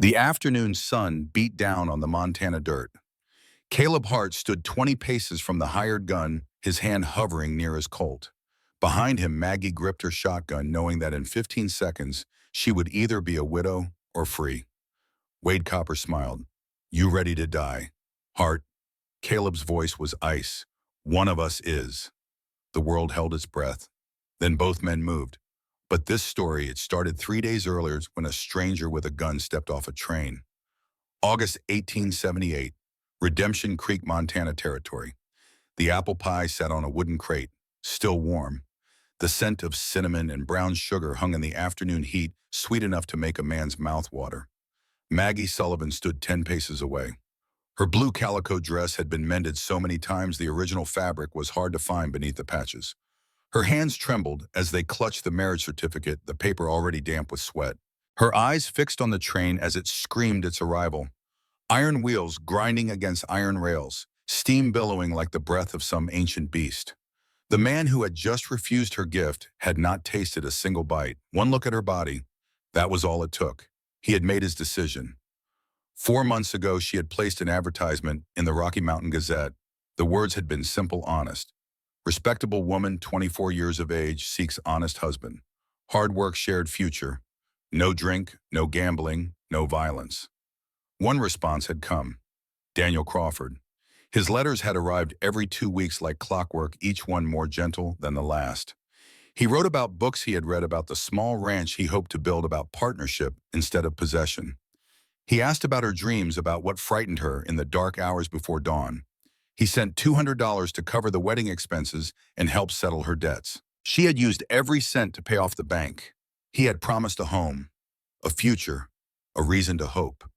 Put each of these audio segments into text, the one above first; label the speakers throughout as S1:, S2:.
S1: The afternoon sun beat down on the Montana dirt. Caleb Hart stood 20 paces from the hired gun, his hand hovering near his Colt. Behind him, Maggie gripped her shotgun, knowing that in 15 seconds, she would either be a widow or free. Wade Copper smiled. "You ready to die?" "Hart." Caleb's voice was ice. "One of us is." The world held its breath. Then both men moved. But this story, it started 3 days earlier when a stranger with a gun stepped off a train. August 1878, Redemption Creek, Montana territory. The apple pie sat on a wooden crate, still warm. The scent of cinnamon and brown sugar hung in the afternoon heat, sweet enough to make a man's mouth water. Maggie Sullivan stood 10 paces away. Her blue calico dress had been mended so many times the original fabric was hard to find beneath the patches. Her hands trembled as they clutched the marriage certificate, the paper already damp with sweat. Her eyes fixed on the train as it screamed its arrival. Iron wheels grinding against iron rails, steam billowing like the breath of some ancient beast. The man who had just refused her gift had not tasted a single bite. One look at her body, that was all it took. He had made his decision. 4 months ago, she had placed an advertisement in the Rocky Mountain Gazette. The words had been simple, honest. Respectable woman, 24 years of age, seeks honest husband. Hard work, shared future. No drink, no gambling, no violence. One response had come. Daniel Crawford. His letters had arrived every 2 weeks like clockwork, each one more gentle than the last. He wrote about books he had read, about the small ranch he hoped to build, about partnership instead of possession. He asked about her dreams, about what frightened her in the dark hours before dawn. He sent $200 to cover the wedding expenses and help settle her debts. She had used every cent to pay off the bank. He had promised a home, a future, a reason to hope.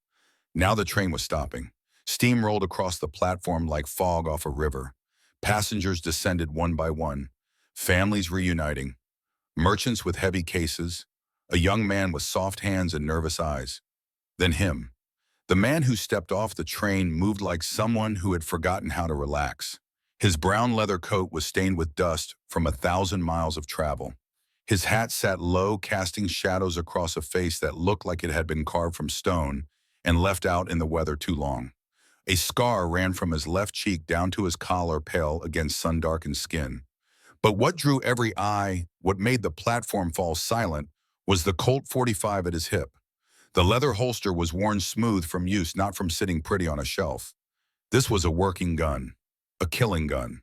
S1: Now the train was stopping. Steam rolled across the platform like fog off a river. Passengers descended one by one. Families reuniting. Merchants with heavy cases. A young man with soft hands and nervous eyes. Then him. The man who stepped off the train moved like someone who had forgotten how to relax. His brown leather coat was stained with dust from 1,000 miles of travel. His hat sat low, casting shadows across a face that looked like it had been carved from stone and left out in the weather too long. A scar ran from his left cheek down to his collar, pale against sun-darkened skin. But what drew every eye, what made the platform fall silent, was the Colt 45 at his hip. The leather holster was worn smooth from use, not from sitting pretty on a shelf. This was a working gun, a killing gun.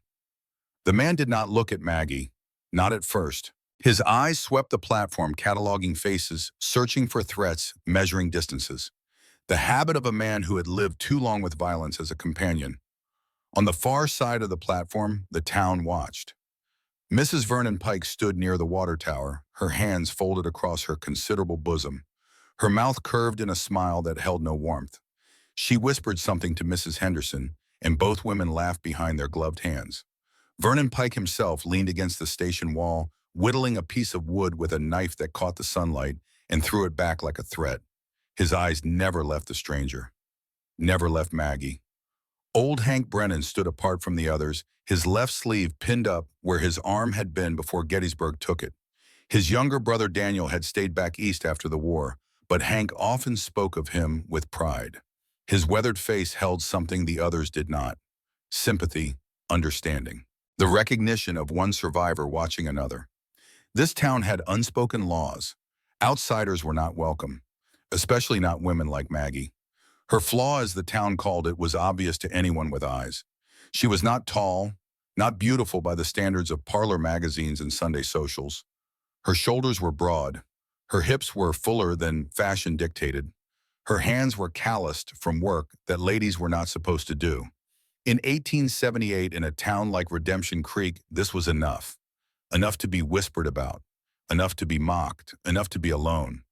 S1: The man did not look at Maggie, not at first. His eyes swept the platform, cataloging faces, searching for threats, measuring distances. The habit of a man who had lived too long with violence as a companion. On the far side of the platform, the town watched. Mrs. Vernon Pike stood near the water tower, her hands folded across her considerable bosom. Her mouth curved in a smile that held no warmth. She whispered something to Mrs. Henderson, and both women laughed behind their gloved hands. Vernon Pike himself leaned against the station wall, whittling a piece of wood with a knife that caught the sunlight and threw it back like a threat. His eyes never left the stranger, never left Maggie. Old Hank Brennan stood apart from the others, his left sleeve pinned up where his arm had been before Gettysburg took it. His younger brother Daniel had stayed back east after the war, but Hank often spoke of him with pride. His weathered face held something the others did not: sympathy, understanding, the recognition of one survivor watching another. This town had unspoken laws. Outsiders were not welcome, especially not women like Maggie. Her flaw, as the town called it, was obvious to anyone with eyes. She was not tall, not beautiful by the standards of parlor magazines and Sunday socials. Her shoulders were broad. Her hips were fuller than fashion dictated. Her hands were calloused from work that ladies were not supposed to do. In 1878, in a town like Redemption Creek, this was enough. Enough to be whispered about. Enough to be mocked. Enough to be alone.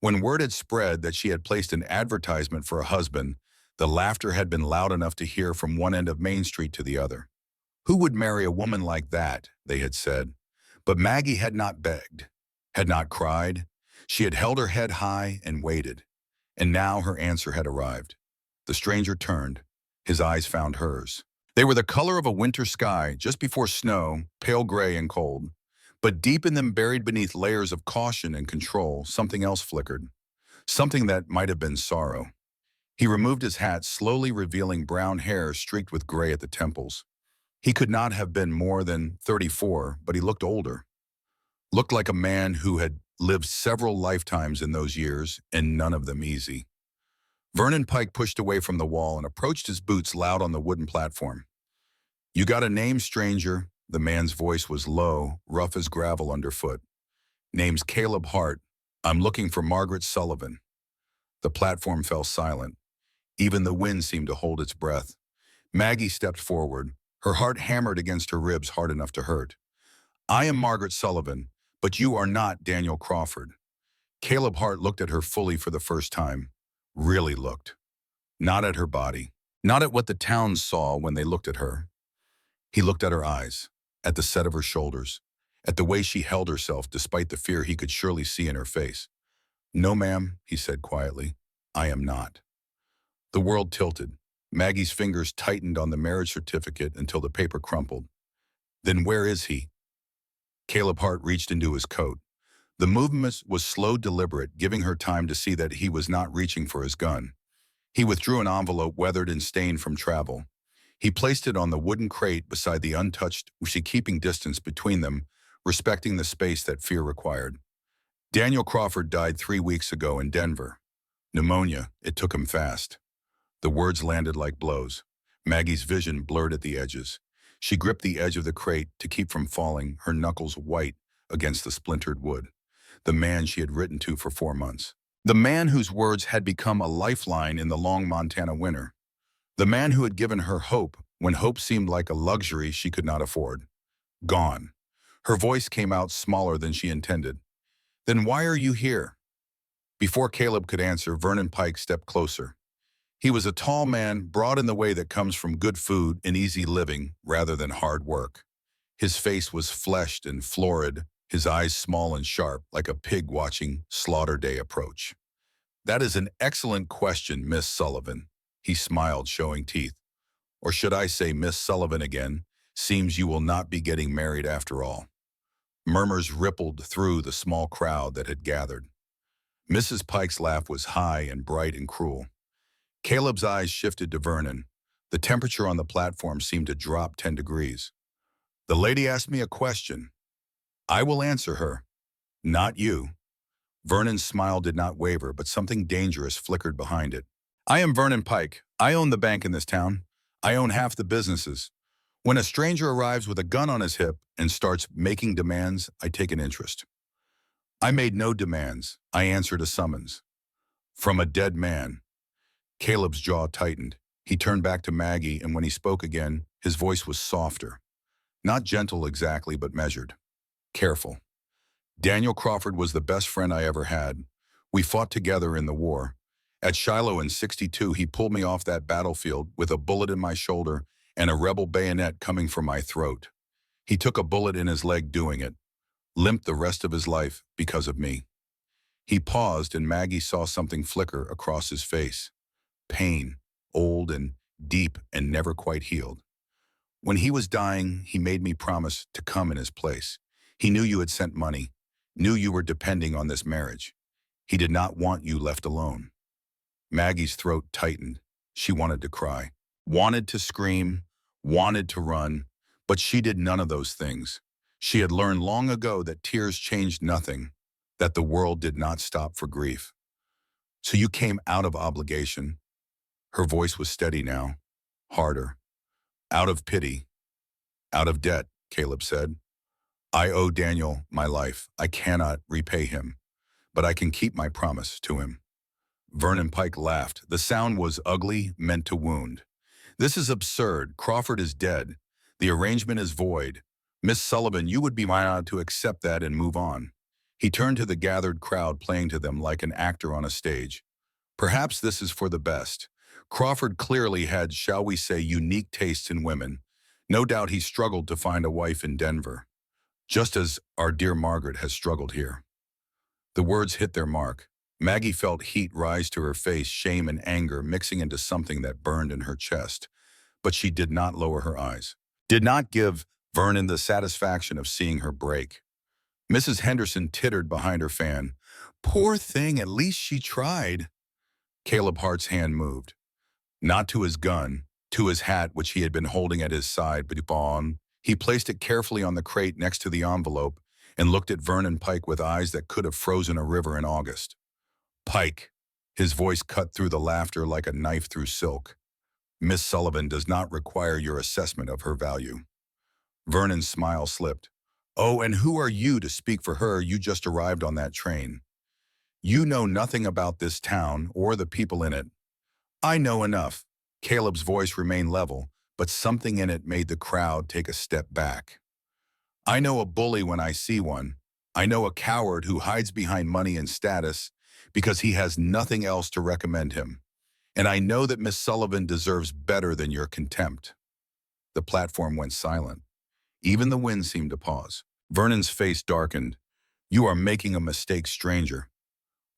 S1: When word had spread that she had placed an advertisement for a husband, the laughter had been loud enough to hear from one end of Main Street to the other. Who would marry a woman like that, they had said. But Maggie had not begged, had not cried. She had held her head high and waited. And now her answer had arrived. The stranger turned. His eyes found hers. They were the color of a winter sky just before snow, pale gray and cold. But deep in them, buried beneath layers of caution and control, something else flickered. something that might have been sorrow. He removed his hat, slowly revealing brown hair streaked with gray at the temples. He could not have been more than 34, but he looked older. Looked like a man who had lived several lifetimes in those years, and none of them easy. Vernon Pike pushed away from the wall and approached his boots loud on the wooden platform. "You got a name, stranger?" The man's voice was low, rough as gravel underfoot. "Name's Caleb Hart. I'm looking for Margaret Sullivan." The platform fell silent. Even the wind seemed to hold its breath. Maggie stepped forward, her heart hammered against her ribs hard enough to hurt. "I am Margaret Sullivan, but you are not Daniel Crawford." Caleb Hart looked at her fully for the first time. Really looked. Not at her body. Not at what the town saw when they looked at her. He looked at her eyes, at the set of her shoulders, at the way she held herself despite the fear he could surely see in her face. "No, ma'am," he said quietly. "I am not." The world tilted. Maggie's fingers tightened on the marriage certificate until the paper crumpled. "Then where is he?" Caleb Hart reached into his coat. The movement was slow, deliberate, giving her time to see that he was not reaching for his gun. He withdrew an envelope weathered and stained from travel. He placed it on the wooden crate beside the untouched, she keeping distance between them, respecting the space that fear required. "Daniel Crawford died 3 weeks ago in Denver. Pneumonia. It took him fast." The words landed like blows. Maggie's vision blurred at the edges. She gripped the edge of the crate to keep from falling, her knuckles white against the splintered wood. The man she had written to for 4 months. The man whose words had become a lifeline in the long Montana winter. The man who had given her hope when hope seemed like a luxury she could not afford. Gone. Her voice came out smaller than she intended. "Then why are you here?" Before Caleb could answer, Vernon Pike stepped closer. He was a tall man, broad in the way that comes from good food and easy living rather than hard work. His face was fleshed and florid, his eyes small and sharp, like a pig watching slaughter day approach. "That is an excellent question, Miss Sullivan." He smiled, showing teeth. "Or should I say Miss Sullivan again? Seems you will not be getting married after all." Murmurs rippled through the small crowd that had gathered. Mrs. Pike's laugh was high and bright and cruel. Caleb's eyes shifted to Vernon. The temperature on the platform seemed to drop 10 degrees. "The lady asked me a question. I will answer her. Not you." Vernon's smile did not waver, but something dangerous flickered behind it. "I am Vernon Pike. I own the bank in this town. I own half the businesses. When a stranger arrives with a gun on his hip and starts making demands, I take an interest. I made no demands. I answered a summons. From a dead man." Caleb's jaw tightened. He turned back to Maggie, and when he spoke again, his voice was softer. Not gentle exactly, but measured. Careful. "Daniel Crawford was the best friend I ever had. We fought together in the war. At Shiloh in '62, he pulled me off that battlefield with a bullet in my shoulder and a rebel bayonet coming for my throat. He took a bullet in his leg doing it, limped the rest of his life because of me." He paused, and Maggie saw something flicker across his face. Pain, old and deep and never quite healed. "When he was dying, he made me promise to come in his place. He knew you had sent money, knew you were depending on this marriage. He did not want you left alone." Maggie's throat tightened. She wanted to cry, wanted to scream, wanted to run, but she did none of those things. She had learned long ago that tears changed nothing, that the world did not stop for grief. "So you came out of obligation." Her voice was steady now, harder. "Out of pity. Out of debt," Caleb said. "I owe Daniel my life. I cannot repay him, but I can keep my promise to him." Vernon Pike laughed. The sound was ugly, meant to wound. "This is absurd. Crawford is dead. The arrangement is void. Miss Sullivan, you would be mine to accept that and move on." He turned to the gathered crowd, playing to them like an actor on a stage. "Perhaps this is for the best. Crawford clearly had, shall we say, unique tastes in women. No doubt he struggled to find a wife in Denver, just as our dear Margaret has struggled here." The words hit their mark. Maggie felt heat rise to her face, shame and anger mixing into something that burned in her chest. But she did not lower her eyes, did not give Vernon the satisfaction of seeing her break. Mrs. Henderson tittered behind her fan. Poor thing, at least she tried. Caleb Hart's hand moved. Not to his gun, to his hat which he had been holding at his side, but on. He placed it carefully on the crate next to the envelope and looked at Vernon Pike with eyes that could have frozen a river in August. Pike, his voice cut through the laughter like a knife through silk. Miss Sullivan does not require your assessment of her value. Vernon's smile slipped. Oh, and who are you to speak for her? You just arrived on that train. You know nothing about this town or the people in it. I know enough. Caleb's voice remained level, but something in it made the crowd take a step back. I know a bully when I see one. I know a coward who hides behind money and status because he has nothing else to recommend him. And I know that Miss Sullivan deserves better than your contempt. The platform went silent. Even the wind seemed to pause. Vernon's face darkened. You are making a mistake, stranger.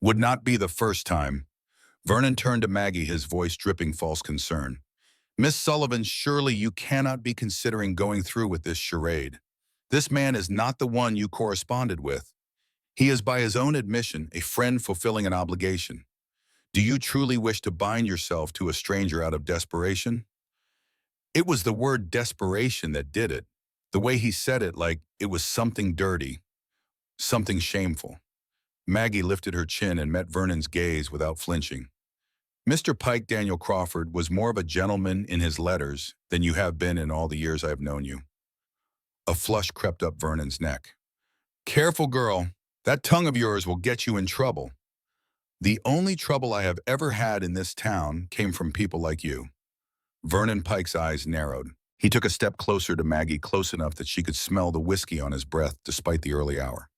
S1: Would not be the first time. Vernon turned to Maggie, his voice dripping false concern. Miss Sullivan, surely you cannot be considering going through with this charade. This man is not the one you corresponded with. He is, by his own admission, a friend fulfilling an obligation. Do you truly wish to bind yourself to a stranger out of desperation? It was the word desperation that did it. The way he said it, like it was something dirty, something shameful. Maggie lifted her chin and met Vernon's gaze without flinching. Mr. Pike Daniel Crawford was more of a gentleman in his letters than you have been in all the years I have known you. A flush crept up Vernon's neck. Careful, girl. That tongue of yours will get you in trouble. The only trouble I have ever had in this town came from people like you. Vernon Pike's eyes narrowed. He took a step closer to Maggie, close enough that she could smell the whiskey on his breath despite the early hour.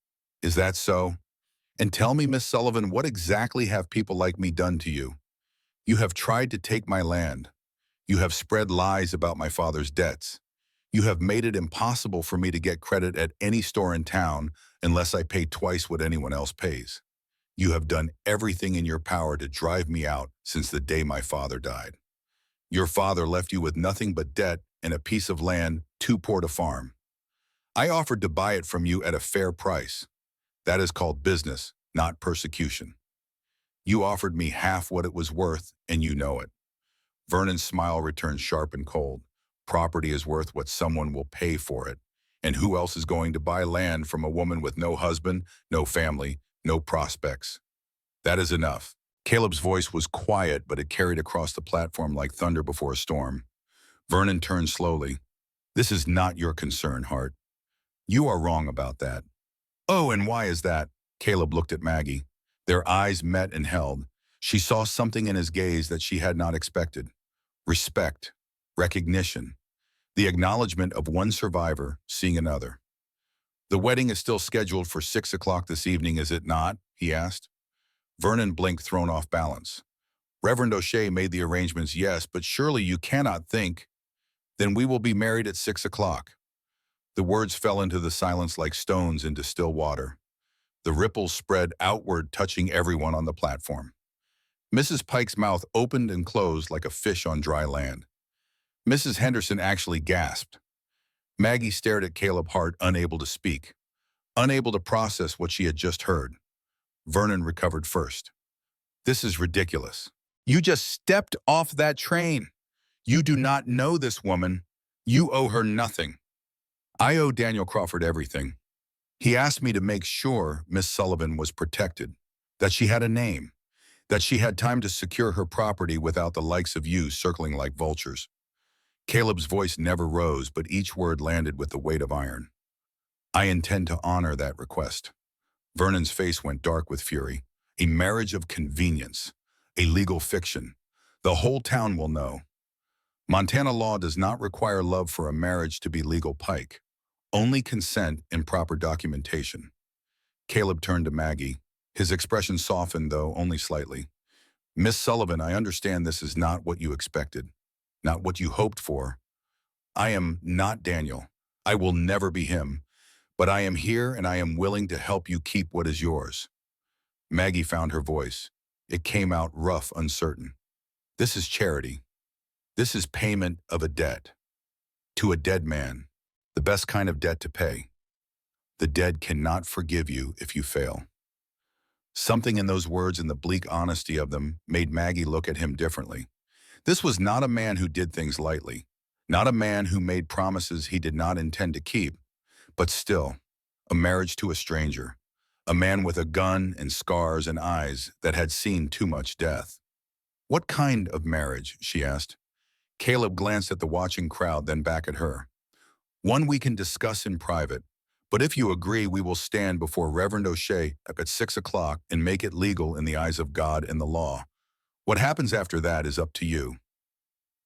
S1: Is that so? And tell me, Miss Sullivan, what exactly have people like me done to you? You have tried to take my land. You have spread lies about my father's debts. You have made it impossible for me to get credit at any store in town unless I pay twice what anyone else pays. You have done everything in your power to drive me out since the day my father died. Your father left you with nothing but debt and a piece of land too poor to farm. I offered to buy it from you at a fair price. That is called business, not persecution. You offered me half what it was worth, and you know it. Vernon's smile returned sharp and cold. Property is worth what someone will pay for it. And who else is going to buy land from a woman with no husband, no family, no prospects? That is enough. Caleb's voice was quiet, but it carried across the platform like thunder before a storm. Vernon turned slowly. This is not your concern, Hart. You are wrong about that. Oh, and why is that? Caleb looked at Maggie. Their eyes met and held. She saw something in his gaze that she had not expected. Respect, recognition, the acknowledgement of one survivor seeing another. The wedding is still scheduled for 6 o'clock this evening, is it not? He asked. Vernon blinked, thrown off balance. Reverend O'Shea made the arrangements, yes, but surely you cannot think. Then we will be married at 6 o'clock. The words fell into the silence like stones into still water. The ripples spread outward, touching everyone on the platform. Mrs. Pike's mouth opened and closed like a fish on dry land. Mrs. Henderson actually gasped. Maggie stared at Caleb Hart, unable to speak, unable to process what she had just heard. Vernon recovered first. This is ridiculous. You just stepped off that train. You do not know this woman. You owe her nothing. I owe Daniel Crawford everything. He asked me to make sure Miss Sullivan was protected, that she had a name, that she had time to secure her property without the likes of you circling like vultures. Caleb's voice never rose, but each word landed with the weight of iron. I intend to honor that request. Vernon's face went dark with fury. A marriage of convenience, a legal fiction. The whole town will know. Montana law does not require love for a marriage to be legal, Pike. Only consent and proper documentation. Caleb turned to Maggie. His expression softened, though only slightly. Miss Sullivan, I understand this is not what you expected, not what you hoped for. I am not Daniel. I will never be him. But I am here and I am willing to help you keep what is yours. Maggie found her voice. It came out rough, uncertain. This is charity. This is payment of a debt. To a dead man. The best kind of debt to pay. The dead cannot forgive you if you fail. Something in those words and the bleak honesty of them made Maggie look at him differently. This was not a man who did things lightly, not a man who made promises he did not intend to keep, but still, a marriage to a stranger, a man with a gun and scars and eyes that had seen too much death. What kind of marriage? She asked. Caleb glanced at the watching crowd, then back at her. One we can discuss in private, but if you agree, we will stand before Reverend O'Shea at 6 o'clock and make it legal in the eyes of God and the law. What happens after that is up to you.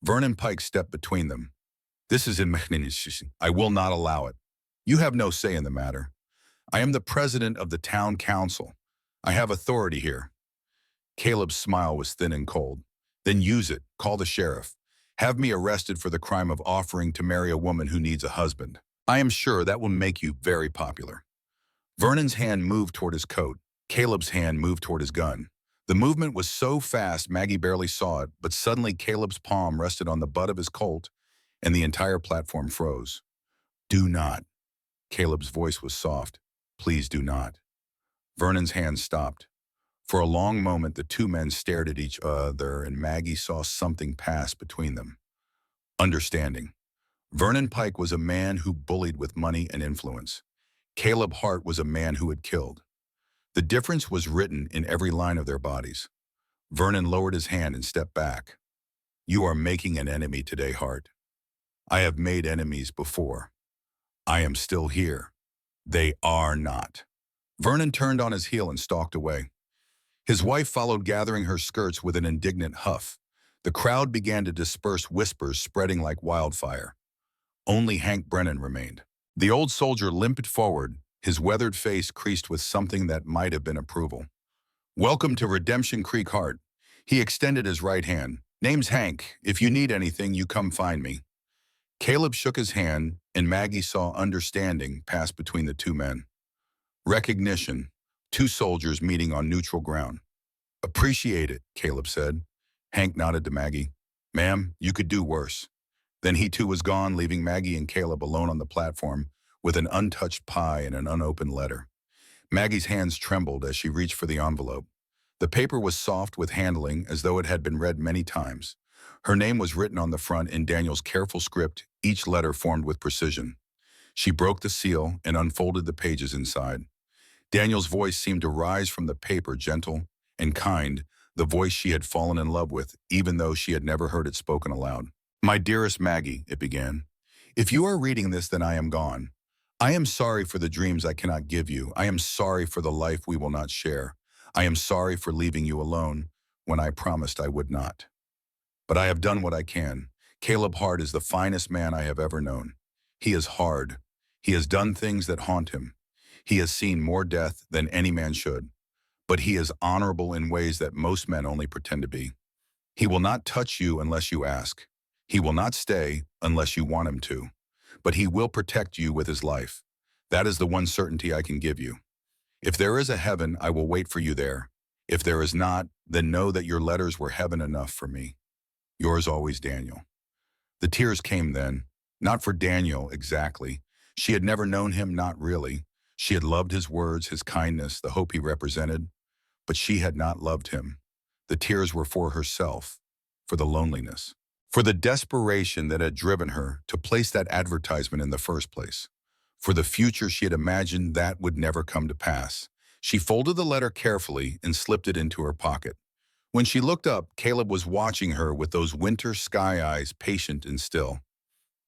S1: Vernon Pike stepped between them. This is in I will not allow it. You have no say in the matter. I am the president of the town council. I have authority here. Caleb's smile was thin and cold. Then use it. Call the sheriff. Have me arrested for the crime of offering to marry a woman who needs a husband. I am sure that will make you very popular. Vernon's hand moved toward his coat. Caleb's hand moved toward his gun. The movement was so fast Maggie barely saw it, but suddenly Caleb's palm rested on the butt of his Colt, and the entire platform froze. Do not. Caleb's voice was soft. Please do not. Vernon's hand stopped. For a long moment, the two men stared at each other, and Maggie saw something pass between them. Understanding. Vernon Pike was a man who bullied with money and influence. Caleb Hart was a man who had killed. The difference was written in every line of their bodies. Vernon lowered his hand and stepped back. You are making an enemy today, Hart. I have made enemies before. I am still here. They are not. Vernon turned on his heel and stalked away. His wife followed, gathering her skirts with an indignant huff. The crowd began to disperse, whispers spreading like wildfire. Only Hank Brennan remained. The old soldier limped forward, his weathered face creased with something that might have been approval. Welcome to Redemption Creek, Hart. He extended his right hand. Name's Hank. If you need anything, you come find me. Caleb shook his hand, and Maggie saw understanding pass between the two men. Recognition. Two soldiers meeting on neutral ground. Appreciate it, Caleb said. Hank nodded to Maggie. Ma'am, you could do worse. Then he too was gone, leaving Maggie and Caleb alone on the platform with an untouched pie and an unopened letter. Maggie's hands trembled as she reached for the envelope. The paper was soft with handling, as though it had been read many times. Her name was written on the front in Daniel's careful script, each letter formed with precision. She broke the seal and unfolded the pages inside. Daniel's voice seemed to rise from the paper, gentle and kind, the voice she had fallen in love with, even though she had never heard it spoken aloud. My dearest Maggie, it began. If you are reading this, then I am gone. I am sorry for the dreams I cannot give you. I am sorry for the life we will not share. I am sorry for leaving you alone when I promised I would not. But I have done what I can. Caleb Hart is the finest man I have ever known. He is hard. He has done things that haunt him. He has seen more death than any man should. But he is honorable in ways that most men only pretend to be. He will not touch you unless you ask. He will not stay unless you want him to. But he will protect you with his life. That is the one certainty I can give you. If there is a heaven, I will wait for you there. If there is not, then know that your letters were heaven enough for me. Yours always, Daniel. The tears came then, not for Daniel exactly. She had never known him, not really. She had loved his words, his kindness, the hope he represented. But she had not loved him. The tears were for herself, for the loneliness, for the desperation that had driven her to place that advertisement in the first place, for the future she had imagined that would never come to pass. She folded the letter carefully and slipped it into her pocket. When she looked up, Caleb was watching her with those winter sky eyes, patient and still.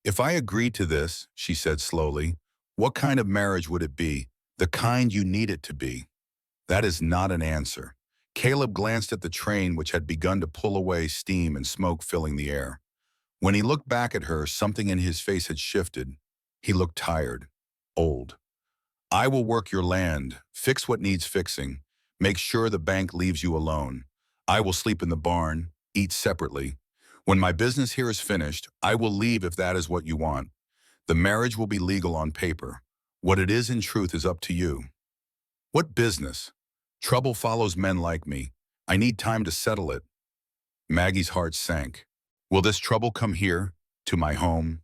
S1: If I agreed to this, she said slowly, what kind of marriage would it be? The kind you need it to be. That is not an answer. Caleb glanced at the train, which had begun to pull away, steam and smoke filling the air. When he looked back at her, something in his face had shifted. He looked tired, old. I will work your land, fix what needs fixing, make sure the bank leaves you alone. I will sleep in the barn, eat separately. When my business here is finished, I will leave if that is what you want. The marriage will be legal on paper. What it is in truth is up to you. What business? Trouble follows men like me. I need time to settle it. Maggie's heart sank. Will this trouble come here, to my home?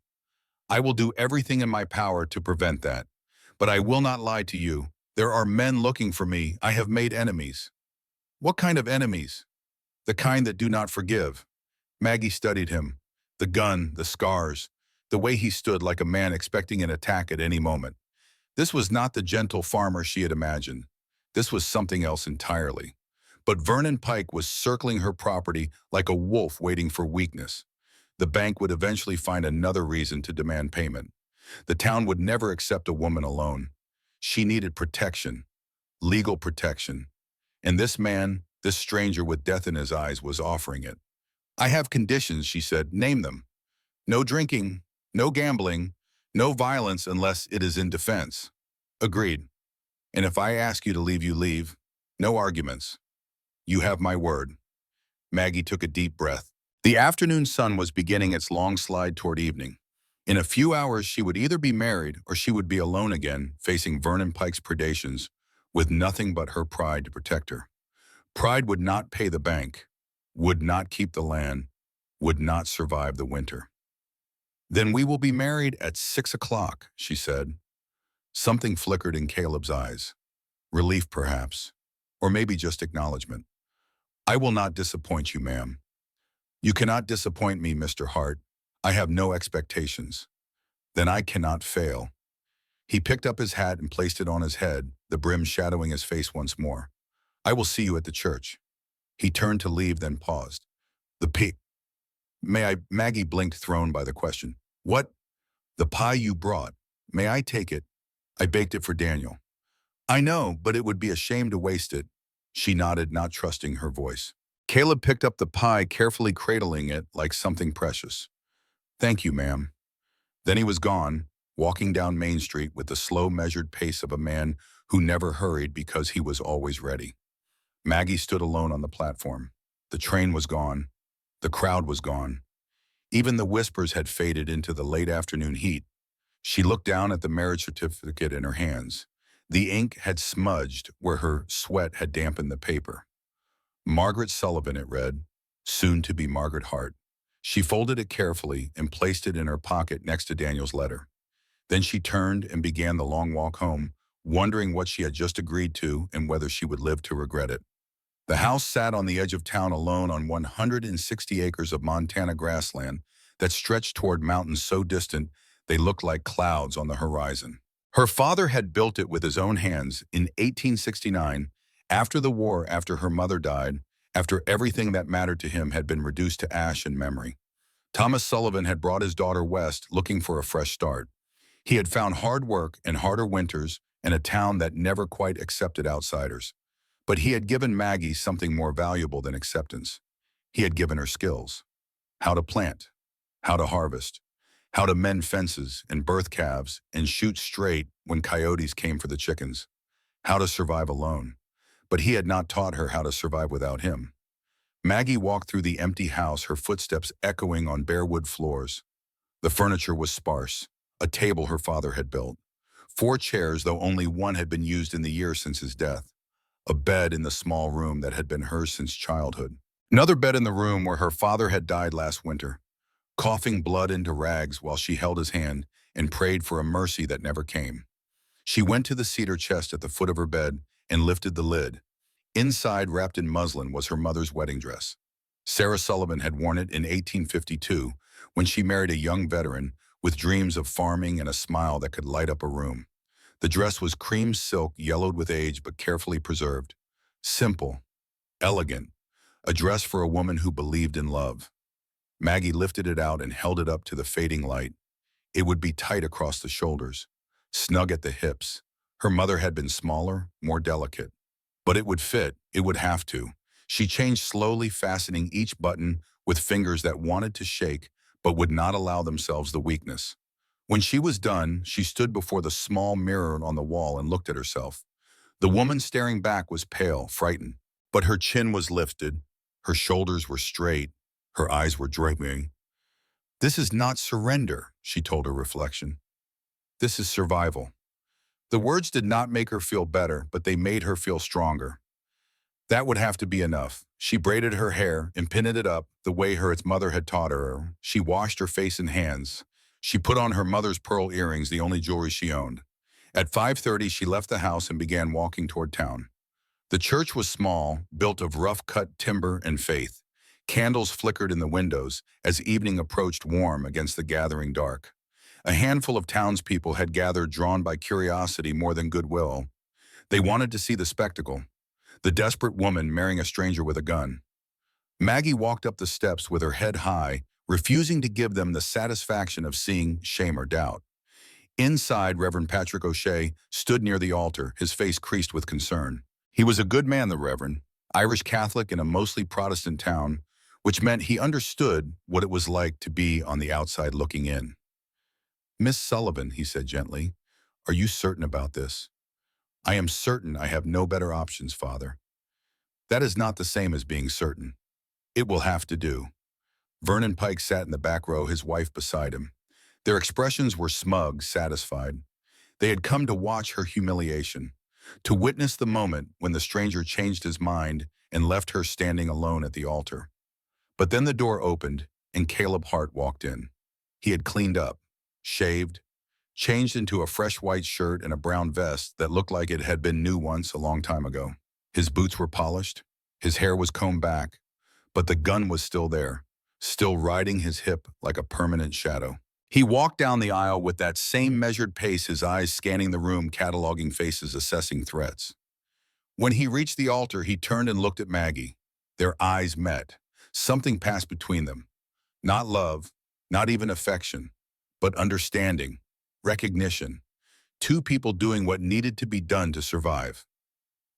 S1: I will do everything in my power to prevent that. But I will not lie to you. There are men looking for me. I have made enemies. What kind of enemies? The kind that do not forgive. Maggie studied him. The gun, the scars, the way he stood like a man expecting an attack at any moment. This was not the gentle farmer she had imagined. This was something else entirely. But Vernon Pike was circling her property like a wolf waiting for weakness. The bank would eventually find another reason to demand payment. The town would never accept a woman alone. She needed protection, legal protection. And this man, this stranger with death in his eyes, was offering it. I have conditions, she said. Name them. No drinking, no gambling, no violence unless it is in defense. Agreed. And if I ask you to leave, you leave. No arguments. You have my word. Maggie took a deep breath. The afternoon sun was beginning its long slide toward evening. In a few hours, she would either be married or she would be alone again, facing Vernon Pike's predations, with nothing but her pride to protect her. Pride would not pay the bank, would not keep the land, would not survive the winter. Then we will be married at 6 o'clock, she said. Something flickered in Caleb's eyes. Relief, perhaps, or maybe just acknowledgement. I will not disappoint you, ma'am. You cannot disappoint me, Mr. Hart. I have no expectations. Then I cannot fail. He picked up his hat and placed it on his head, the brim shadowing his face once more. I will see you at the church. He turned to leave, then paused. The pie. May I? Maggie blinked, thrown by the question. What? The pie you brought. May I take it? I baked it for Daniel. I know, but it would be a shame to waste it. She nodded, not trusting her voice. Caleb picked up the pie, carefully cradling it like something precious. Thank you, ma'am. Then he was gone, walking down Main Street with the slow, measured pace of a man who never hurried because he was always ready. Maggie stood alone on the platform. The train was gone. The crowd was gone. Even the whispers had faded into the late afternoon heat. She looked down at the marriage certificate in her hands. The ink had smudged where her sweat had dampened the paper. Margaret Sullivan, it read, soon to be Margaret Hart. She folded it carefully and placed it in her pocket next to Daniel's letter. Then she turned and began the long walk home, wondering what she had just agreed to and whether she would live to regret it. The house sat on the edge of town alone on 160 acres of Montana grassland that stretched toward mountains so distant they looked like clouds on the horizon. Her father had built it with his own hands in 1869, after the war, after her mother died, after everything that mattered to him had been reduced to ash and memory. Thomas Sullivan had brought his daughter west looking for a fresh start. He had found hard work and harder winters and a town that never quite accepted outsiders. But he had given Maggie something more valuable than acceptance. He had given her skills. How to plant, how to harvest, how to mend fences and birth calves and shoot straight when coyotes came for the chickens, how to survive alone. But he had not taught her how to survive without him. Maggie walked through the empty house, her footsteps echoing on bare wood floors. The furniture was sparse, a table her father had built. 4 chairs, though only one had been used in the year since his death. A bed in the small room that had been hers since childhood. Another bed in the room where her father had died last winter, coughing blood into rags while she held his hand and prayed for a mercy that never came. She went to the cedar chest at the foot of her bed and lifted the lid. Inside, wrapped in muslin, was her mother's wedding dress. Sarah Sullivan had worn it in 1852 when she married a young veteran with dreams of farming and a smile that could light up a room. The dress was cream silk, yellowed with age but carefully preserved. Simple, elegant, a dress for a woman who believed in love. Maggie lifted it out and held it up to the fading light. It would be tight across the shoulders, snug at the hips. Her mother had been smaller, more delicate. But it would fit, it would have to. She changed slowly, fastening each button with fingers that wanted to shake but would not allow themselves the weakness. When she was done, she stood before the small mirror on the wall and looked at herself. The woman staring back was pale, frightened, but her chin was lifted, her shoulders were straight, her eyes were drooping. This is not surrender, she told her reflection. This is survival. The words did not make her feel better, but they made her feel stronger. That would have to be enough. She braided her hair and pinned it up the way her mother had taught her. She washed her face and hands. She put on her mother's pearl earrings, the only jewelry she owned. At 5:30, she left the house and began walking toward town. The church was small, built of rough-cut timber and faith. Candles flickered in the windows as evening approached warm against the gathering dark. A handful of townspeople had gathered drawn by curiosity more than goodwill. They wanted to see the spectacle, the desperate woman marrying a stranger with a gun. Maggie walked up the steps with her head high, refusing to give them the satisfaction of seeing shame or doubt. Inside, Reverend Patrick O'Shea stood near the altar, his face creased with concern. He was a good man, the Reverend, Irish Catholic in a mostly Protestant town, which meant he understood what it was like to be on the outside looking in. "Miss Sullivan," he said gently, "are you certain about this?" "I am certain I have no better options, Father." "That is not the same as being certain. It will have to do." Vernon Pike sat in the back row, his wife beside him. Their expressions were smug, satisfied. They had come to watch her humiliation, to witness the moment when the stranger changed his mind and left her standing alone at the altar. But then the door opened, and Caleb Hart walked in. He had cleaned up, shaved, changed into a fresh white shirt and a brown vest that looked like it had been new once a long time ago. His boots were polished, his hair was combed back, but the gun was still there, still riding his hip like a permanent shadow. He walked down the aisle with that same measured pace, his eyes scanning the room, cataloging faces, assessing threats. When he reached the altar, he turned and looked at Maggie. Their eyes met. Something passed between them. Not love, not even affection, but understanding, recognition. Two people doing what needed to be done to survive.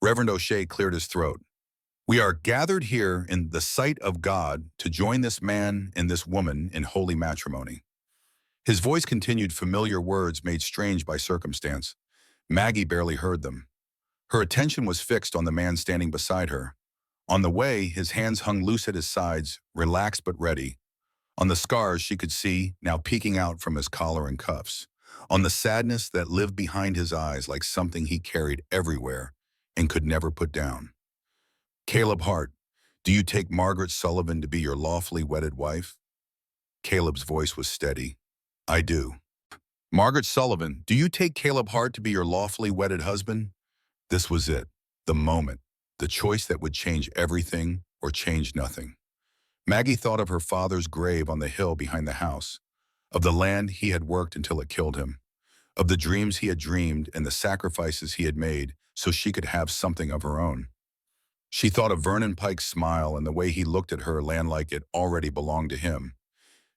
S1: Reverend O'Shea cleared his throat. "We are gathered here in the sight of God to join this man and this woman in holy matrimony." His voice continued, familiar words made strange by circumstance. Maggie barely heard them. Her attention was fixed on the man standing beside her. On the way, his hands hung loose at his sides, relaxed but ready. On the scars she could see, now peeking out from his collar and cuffs. On the sadness that lived behind his eyes like something he carried everywhere and could never put down. "Caleb Hart, do you take Margaret Sullivan to be your lawfully wedded wife?" Caleb's voice was steady. "I do." "Margaret Sullivan, do you take Caleb Hart to be your lawfully wedded husband?" This was it, the moment, the choice that would change everything or change nothing. Maggie thought of her father's grave on the hill behind the house, of the land he had worked until it killed him, of the dreams he had dreamed and the sacrifices he had made so she could have something of her own. She thought of Vernon Pike's smile and the way he looked at her land like it already belonged to him.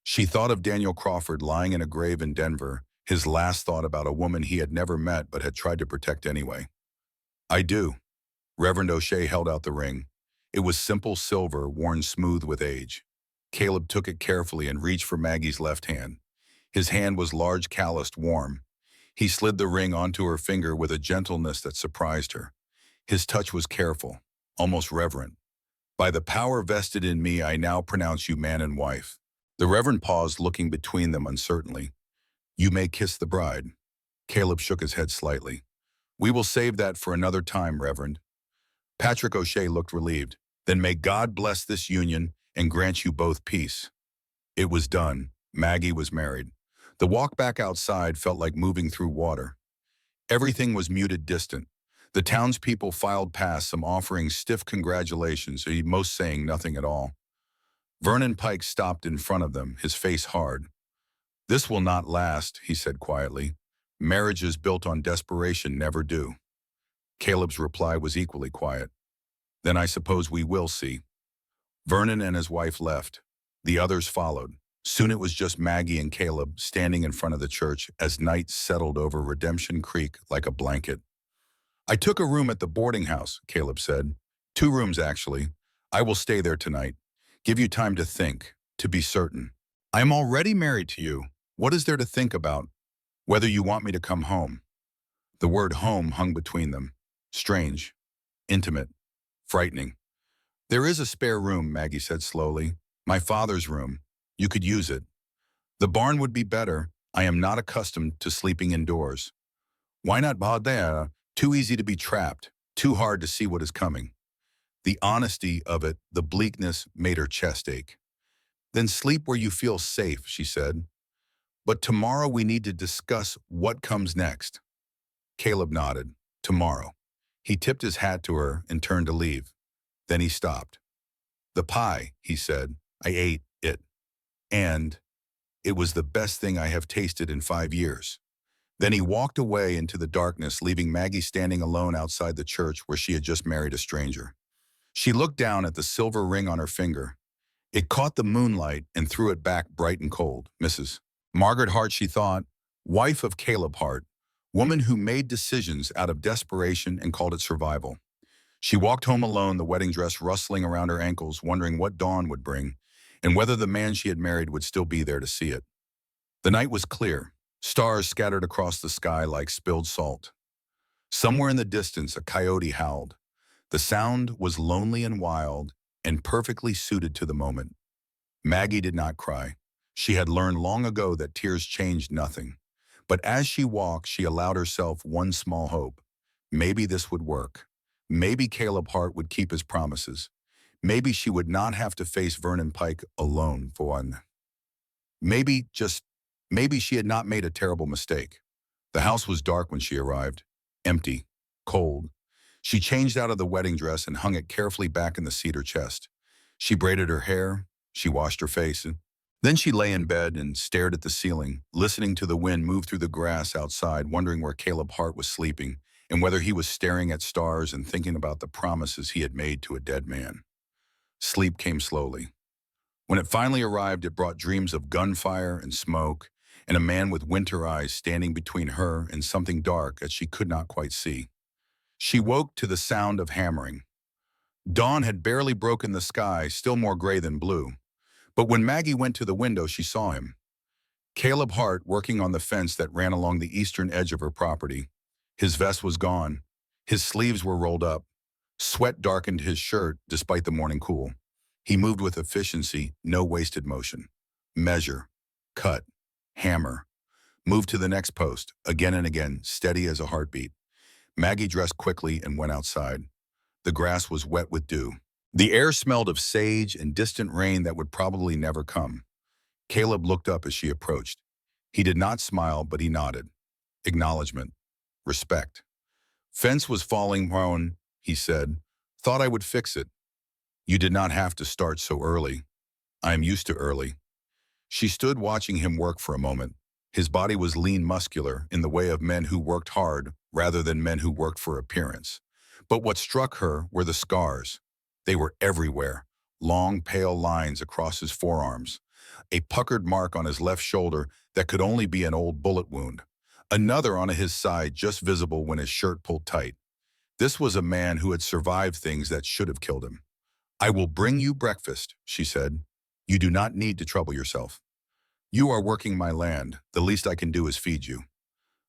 S1: She thought of Daniel Crawford lying in a grave in Denver, his last thought about a woman he had never met but had tried to protect anyway. "I do." Reverend O'Shea held out the ring. It was simple silver, worn smooth with age. Caleb took it carefully and reached for Maggie's left hand. His hand was large, calloused, warm. He slid the ring onto her finger with a gentleness that surprised her. His touch was careful, almost reverent. "By the power vested in me, I now pronounce you man and wife." The Reverend paused, looking between them uncertainly. "You may kiss the bride." Caleb shook his head slightly. "We will save that for another time, Reverend." Patrick O'Shea looked relieved. "Then may God bless this union and grant you both peace." It was done. Maggie was married. The walk back outside felt like moving through water. Everything was muted, distant. The townspeople filed past, some offering stiff congratulations, most saying nothing at all. Vernon Pike stopped in front of them, his face hard. "This will not last," he said quietly. "Marriages built on desperation never do." Caleb's reply was equally quiet. "Then I suppose we will see." Vernon and his wife left. The others followed. Soon it was just Maggie and Caleb standing in front of the church as night settled over Redemption Creek like a blanket. "I took a room at the boarding house," Caleb said. "2 rooms, actually. I will stay there tonight. Give you time to think, to be certain. I am already married to you. What is there to think about? Whether you want me to come home." The word home hung between them. Strange, intimate, frightening. "There is a spare room," Maggie said slowly. "My father's room. You could use it. The barn would be better. I am not accustomed to sleeping indoors." "Why not there? Too easy to be trapped. Too hard to see what is coming." The honesty of it, the bleakness, made her chest ache. "Then sleep where you feel safe," she said. "But tomorrow we need to discuss what comes next." Caleb nodded. Tomorrow. He tipped his hat to her and turned to leave. Then he stopped. The pie, he said. I ate it. And it was the best thing I have tasted in 5 years. Then he walked away into the darkness, leaving Maggie standing alone outside the church where she had just married a stranger. She looked down at the silver ring on her finger. It caught the moonlight and threw it back bright and cold. Mrs. Margaret Hart, she thought, wife of Caleb Hart, woman who made decisions out of desperation and called it survival. She walked home alone, the wedding dress rustling around her ankles, wondering what dawn would bring, and whether the man she had married would still be there to see it. The night was clear, stars scattered across the sky like spilled salt. Somewhere in the distance, a coyote howled. The sound was lonely and wild, and perfectly suited to the moment. Maggie did not cry. She had learned long ago that tears changed nothing. But as she walked, she allowed herself one small hope. Maybe this would work. Maybe Caleb Hart would keep his promises. Maybe she would not have to face Vernon Pike alone for one. Maybe she had not made a terrible mistake. The house was dark when she arrived. Empty. Cold. She changed out of the wedding dress and hung it carefully back in the cedar chest. She braided her hair. She washed her face. And then she lay in bed and stared at the ceiling, listening to the wind move through the grass outside, wondering where Caleb Hart was sleeping and whether he was staring at stars and thinking about the promises he had made to a dead man. Sleep came slowly. When it finally arrived, it brought dreams of gunfire and smoke, and a man with winter eyes standing between her and something dark that she could not quite see. She woke to the sound of hammering. Dawn had barely broken the sky, still more gray than blue. But when Maggie went to the window, she saw him. Caleb Hart working on the fence that ran along the eastern edge of her property. His vest was gone. His sleeves were rolled up. Sweat darkened his shirt despite the morning cool. He moved with efficiency, no wasted motion. Measure, cut, hammer. Move to the next post, again and again, steady as a heartbeat. Maggie dressed quickly and went outside. The grass was wet with dew. The air smelled of sage and distant rain that would probably never come. Caleb looked up as she approached. He did not smile, but he nodded. Acknowledgement. Respect. Fence was falling prone, he said. Thought I would fix it. You did not have to start so early. I am used to early. She stood watching him work for a moment. His body was lean, muscular, in the way of men who worked hard rather than men who worked for appearance. But what struck her were the scars. They were everywhere, long, pale lines across his forearms, a puckered mark on his left shoulder that could only be an old bullet wound, another on his side just visible when his shirt pulled tight. This was a man who had survived things that should have killed him. I will bring you breakfast, she said. You do not need to trouble yourself. You are working my land. The least I can do is feed you.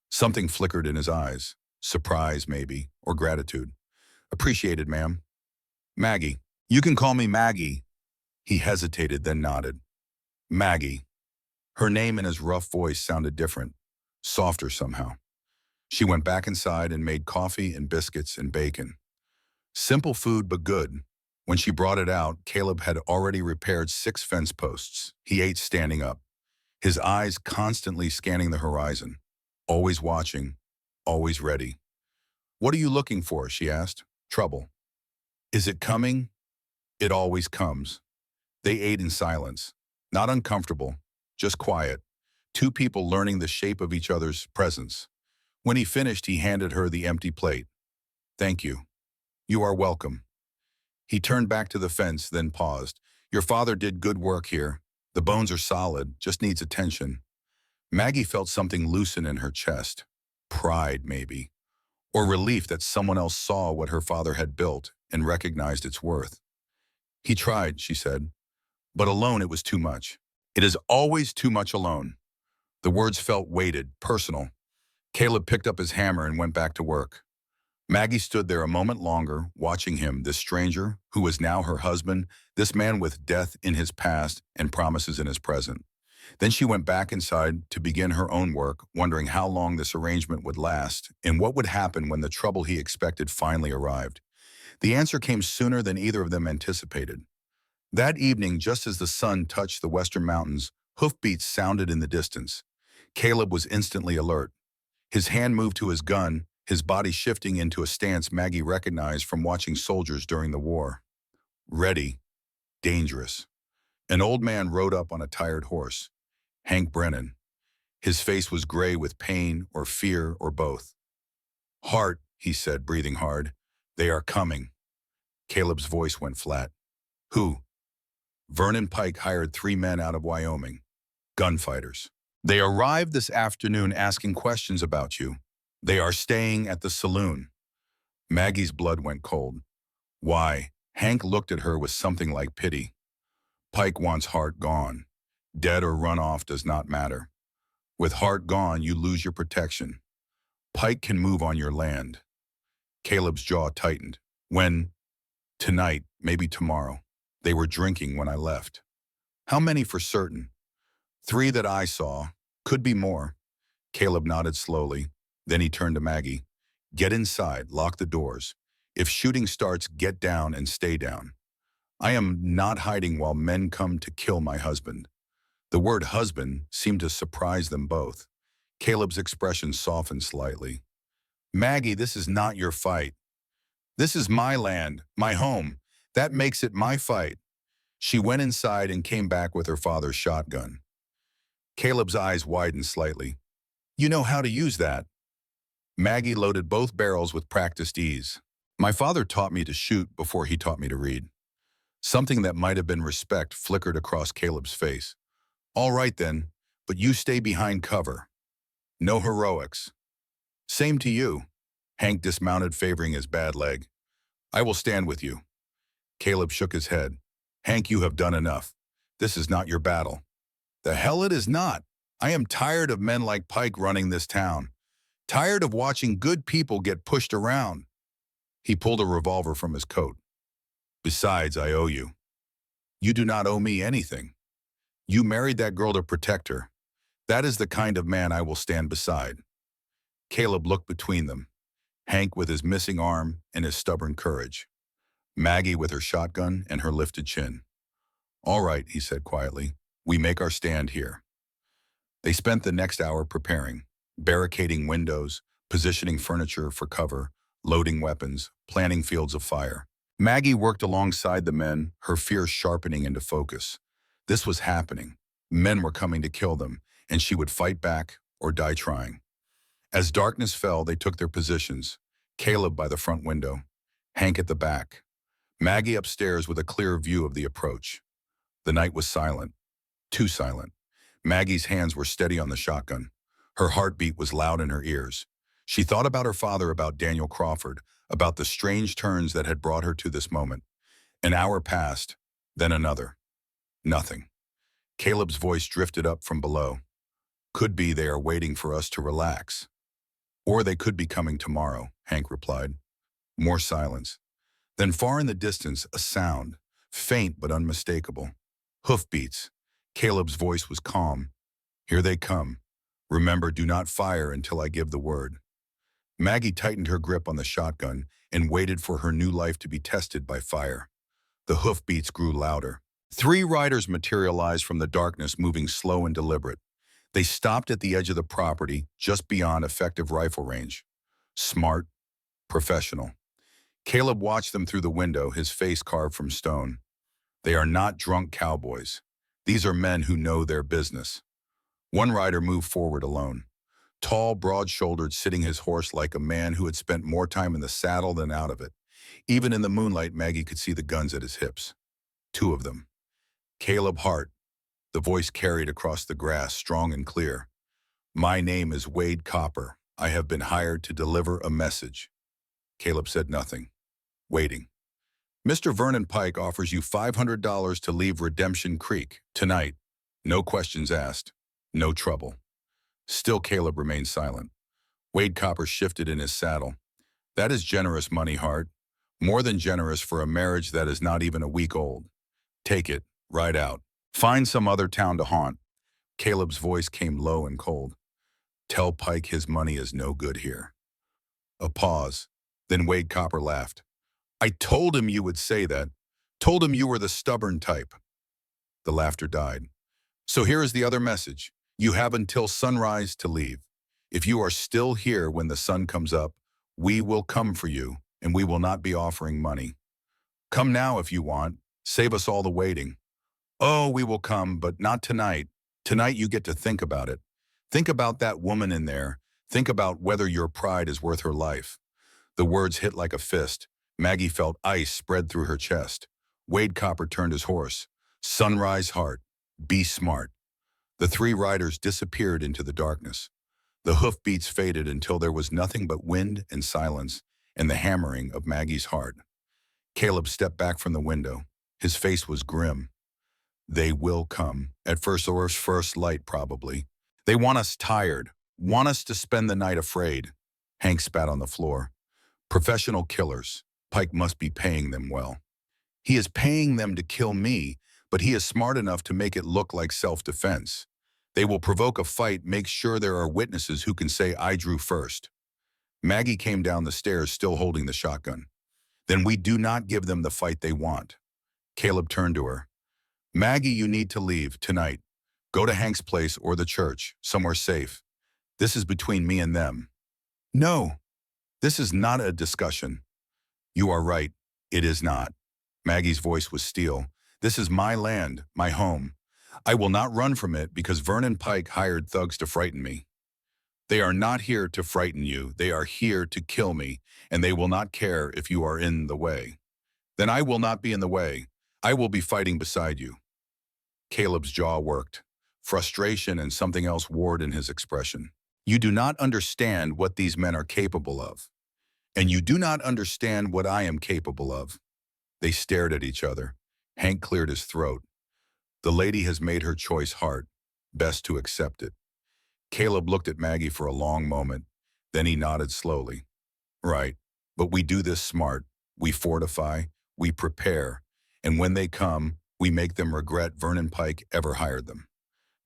S1: Something flickered in his eyes. Surprise, maybe, or gratitude. Appreciated, ma'am. Maggie. You can call me Maggie. He hesitated, then nodded. Maggie. Her name in his rough voice sounded different, softer somehow. She went back inside and made coffee and biscuits and bacon. Simple food, but good. When she brought it out, Caleb had already repaired 6 fence posts. He ate standing up, his eyes constantly scanning the horizon, always watching, always ready. What are you looking for? She asked. Trouble. Is it coming? It always comes. They ate in silence, not uncomfortable, just quiet, 2 people learning the shape of each other's presence. When he finished, he handed her the empty plate. Thank you. You are welcome. He turned back to the fence, then paused. Your father did good work here. The bones are solid, just needs attention. Maggie felt something loosen in her chest. Pride, maybe. Or relief that someone else saw what her father had built and recognized its worth. He tried, she said. But alone it was too much. It is always too much alone. The words felt weighted, personal. Caleb picked up his hammer and went back to work. Maggie stood there a moment longer, watching him, this stranger, who was now her husband, this man with death in his past and promises in his present. Then she went back inside to begin her own work, wondering how long this arrangement would last and what would happen when the trouble he expected finally arrived. The answer came sooner than either of them anticipated. That evening, just as the sun touched the western mountains, hoofbeats sounded in the distance. Caleb was instantly alert. His hand moved to his gun, his body shifting into a stance Maggie recognized from watching soldiers during the war. Ready, dangerous. An old man rode up on a tired horse, Hank Brennan. His face was gray with pain or fear or both. "Hart," he said, breathing hard. "They are coming." Caleb's voice went flat. "Who?" "Vernon Pike hired 3 men out of Wyoming. Gunfighters. They arrived this afternoon asking questions about you. They are staying at the saloon." Maggie's blood went cold. "Why?" Hank looked at her with something like pity. "Pike wants Hart gone. Dead or run off does not matter. With Hart gone, you lose your protection. Pike can move on your land." Caleb's jaw tightened. "When?" "Tonight, maybe tomorrow. They were drinking when I left." "How many for certain?" "3 that I saw. Could be more." Caleb nodded slowly. Then he turned to Maggie. "Get inside, lock the doors. If shooting starts, get down and stay down. I am not hiding while men come to kill my husband." The word husband seemed to surprise them both. Caleb's expression softened slightly. "Maggie, this is not your fight. This is my land, my home. That makes it my fight." She went inside and came back with her father's shotgun. Caleb's eyes widened slightly. "You know how to use that?" Maggie loaded both barrels with practiced ease. "My father taught me to shoot before he taught me to read." Something that might have been respect flickered across Caleb's face. "All right then, but you stay behind cover. No heroics." "Same to you." Hank dismounted, favoring his bad leg. "I will stand with you." Caleb shook his head. "Hank, you have done enough. This is not your battle." "The hell it is not. I am tired of men like Pike running this town. Tired of watching good people get pushed around." He pulled a revolver from his coat. "Besides, I owe you." "You do not owe me anything. You married that girl to protect her. That is the kind of man I will stand beside." Caleb looked between them. Hank with his missing arm and his stubborn courage. Maggie with her shotgun and her lifted chin. "All right," he said quietly. "We make our stand here." They spent the next hour preparing, barricading windows, positioning furniture for cover, loading weapons, planning fields of fire. Maggie worked alongside the men, her fear sharpening into focus. This was happening. Men were coming to kill them, and she would fight back or die trying. As darkness fell, they took their positions. Caleb by the front window, Hank at the back, Maggie upstairs with a clear view of the approach. The night was silent, too silent. Maggie's hands were steady on the shotgun. Her heartbeat was loud in her ears. She thought about her father, about Daniel Crawford, about the strange turns that had brought her to this moment. An hour passed, then another. Nothing. Caleb's voice drifted up from below. "Could be they are waiting for us to relax. Or they could be coming tomorrow," Hank replied. More silence. Then far in the distance, a sound, faint but unmistakable. Hoofbeats. Caleb's voice was calm. "Here they come. Remember, do not fire until I give the word." Maggie tightened her grip on the shotgun and waited for her new life to be tested by fire. The hoofbeats grew louder. 3 riders materialized from the darkness, moving slow and deliberate. They stopped at the edge of the property, just beyond effective rifle range. Smart, professional. Caleb watched them through the window, his face carved from stone. They are not drunk cowboys. These are men who know their business. One rider moved forward alone. Tall, broad-shouldered, sitting his horse like a man who had spent more time in the saddle than out of it. Even in the moonlight, Maggie could see the guns at his hips. 2 of them. "Caleb Hart." The voice carried across the grass, strong and clear. "My name is Wade Copper. I have been hired to deliver a message." Caleb said nothing, waiting. "Mr. Vernon Pike offers you $500 to leave Redemption Creek tonight. No questions asked. No trouble." Still Caleb remained silent. Wade Copper shifted in his saddle. "That is generous money, Hart. More than generous for a marriage that is not even a week old. Take it, ride out. Find some other town to haunt." Caleb's voice came low and cold. "Tell Pike his money is no good here." A pause. Then Wade Copper laughed. "I told him you would say that. Told him you were the stubborn type." The laughter died. "So here is the other message. You have until sunrise to leave. If you are still here when the sun comes up, We will come for you, and we will not be offering money. Come now if you want. Save us all the waiting. Oh, we will come, but not tonight. Tonight you get to think about it. Think about that woman in there. Think about whether your pride is worth her life. The words hit like a fist. Maggie felt ice spread through her chest. Wade Copper turned his horse. Sunrise Heart. Be smart. The three riders disappeared into the darkness. The hoofbeats faded until there was nothing but wind and silence and the hammering of Maggie's heart. Caleb stepped back from the window. His face was grim. They will come, at first or first light probably. They want us tired, want us to spend the night afraid. Hank spat on the floor. Professional killers. Pike must be paying them well. He is paying them to kill me, but he is smart enough to make it look like self-defense. They will provoke a fight, make sure there are witnesses who can say I drew first. Maggie came down the stairs still holding the shotgun. Then we do not give them the fight they want. Caleb turned to her. Maggie, you need to leave tonight. Go to Hank's place or the church, somewhere safe. This is between me and them. No, this is not a discussion. You are right, it is not. Maggie's voice was steel. This is my land, my home. I will not run from it because Vernon Pike hired thugs to frighten me. They are not here to frighten you. They are here to kill me, and they will not care if you are in the way. Then I will not be in the way. I will be fighting beside you. Caleb's jaw worked. Frustration and something else warred in his expression. You do not understand what these men are capable of. And you do not understand what I am capable of. They stared at each other. Hank cleared his throat. The lady has made her choice hard. Best to accept it. Caleb looked at Maggie for a long moment. Then he nodded slowly. Right, but we do this smart. We fortify, we prepare, and when they come, we make them regret Vernon Pike ever hired them.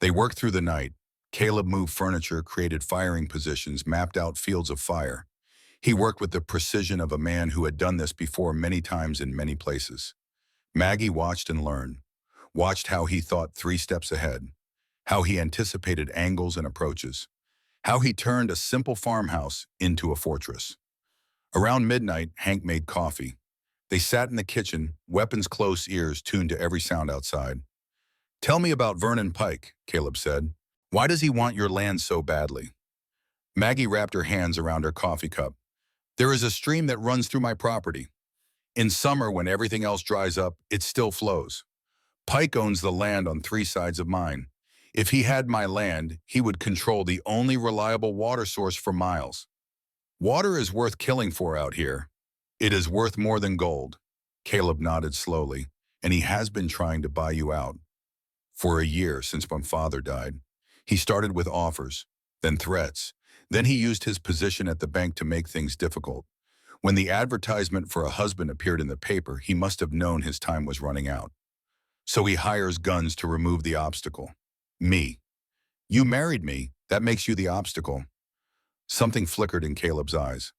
S1: They worked through the night. Caleb moved furniture, created firing positions, mapped out fields of fire. He worked with the precision of a man who had done this before many times in many places. Maggie watched and learned, watched how he thought 3 steps ahead, how he anticipated angles and approaches, how he turned a simple farmhouse into a fortress. Around midnight, Hank made coffee. They sat in the kitchen, weapons close, ears tuned to every sound outside. Tell me about Vernon Pike, Caleb said. Why does he want your land so badly? Maggie wrapped her hands around her coffee cup. There is a stream that runs through my property. In summer, when everything else dries up, it still flows. Pike owns the land on 3 sides of mine. If he had my land, he would control the only reliable water source for miles. Water is worth killing for out here. It is worth more than gold. Caleb nodded slowly, and he has been trying to buy you out. For a year since my father died. He started with offers, then threats. Then he used his position at the bank to make things difficult. When the advertisement for a husband appeared in the paper, he must have known his time was running out. So he hires guns to remove the obstacle. Me. You married me. That makes you the obstacle. Something flickered in Caleb's eyes.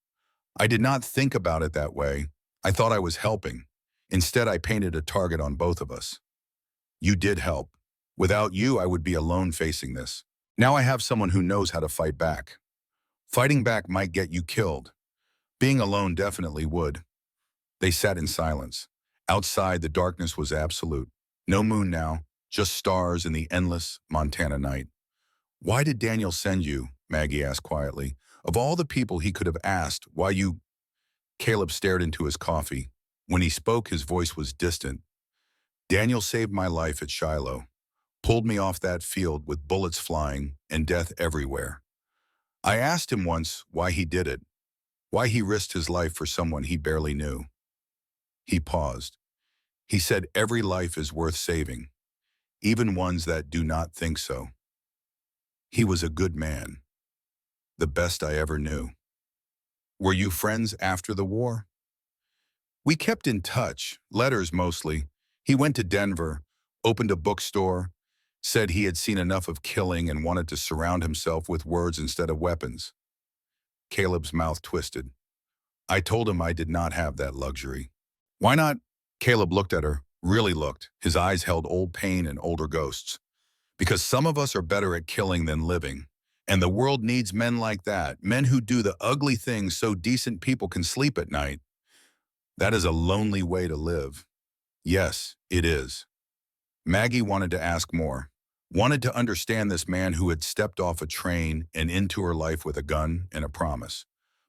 S1: I did not think about it that way. I thought I was helping. Instead, I painted a target on both of us. You did help. Without you, I would be alone facing this. Now I have someone who knows how to fight back. Fighting back might get you killed. Being alone definitely would. They sat in silence. Outside, the darkness was absolute. No moon now, just stars in the endless Montana night. Why did Daniel send you? Maggie asked quietly. Of all the people he could have asked, why you... Caleb stared into his coffee. When he spoke, his voice was distant. Daniel saved my life at Shiloh. Pulled me off that field with bullets flying and death everywhere. I asked him once why he did it, why he risked his life for someone he barely knew. He paused. He said every life is worth saving, even ones that do not think so. He was a good man, the best I ever knew. Were you friends after the war? We kept in touch, letters mostly. He went to Denver, opened a bookstore, said he had seen enough of killing and wanted to surround himself with words instead of weapons. Caleb's mouth twisted. I told him I did not have that luxury. Why not? Caleb looked at her, really looked. His eyes held old pain and older ghosts. Because some of us are better at killing than living. And the world needs men like that, men who do the ugly things so decent people can sleep at night. That is a lonely way to live. Yes, it is. Maggie wanted to ask more, wanted to understand this man who had stepped off a train and into her life with a gun and a promise.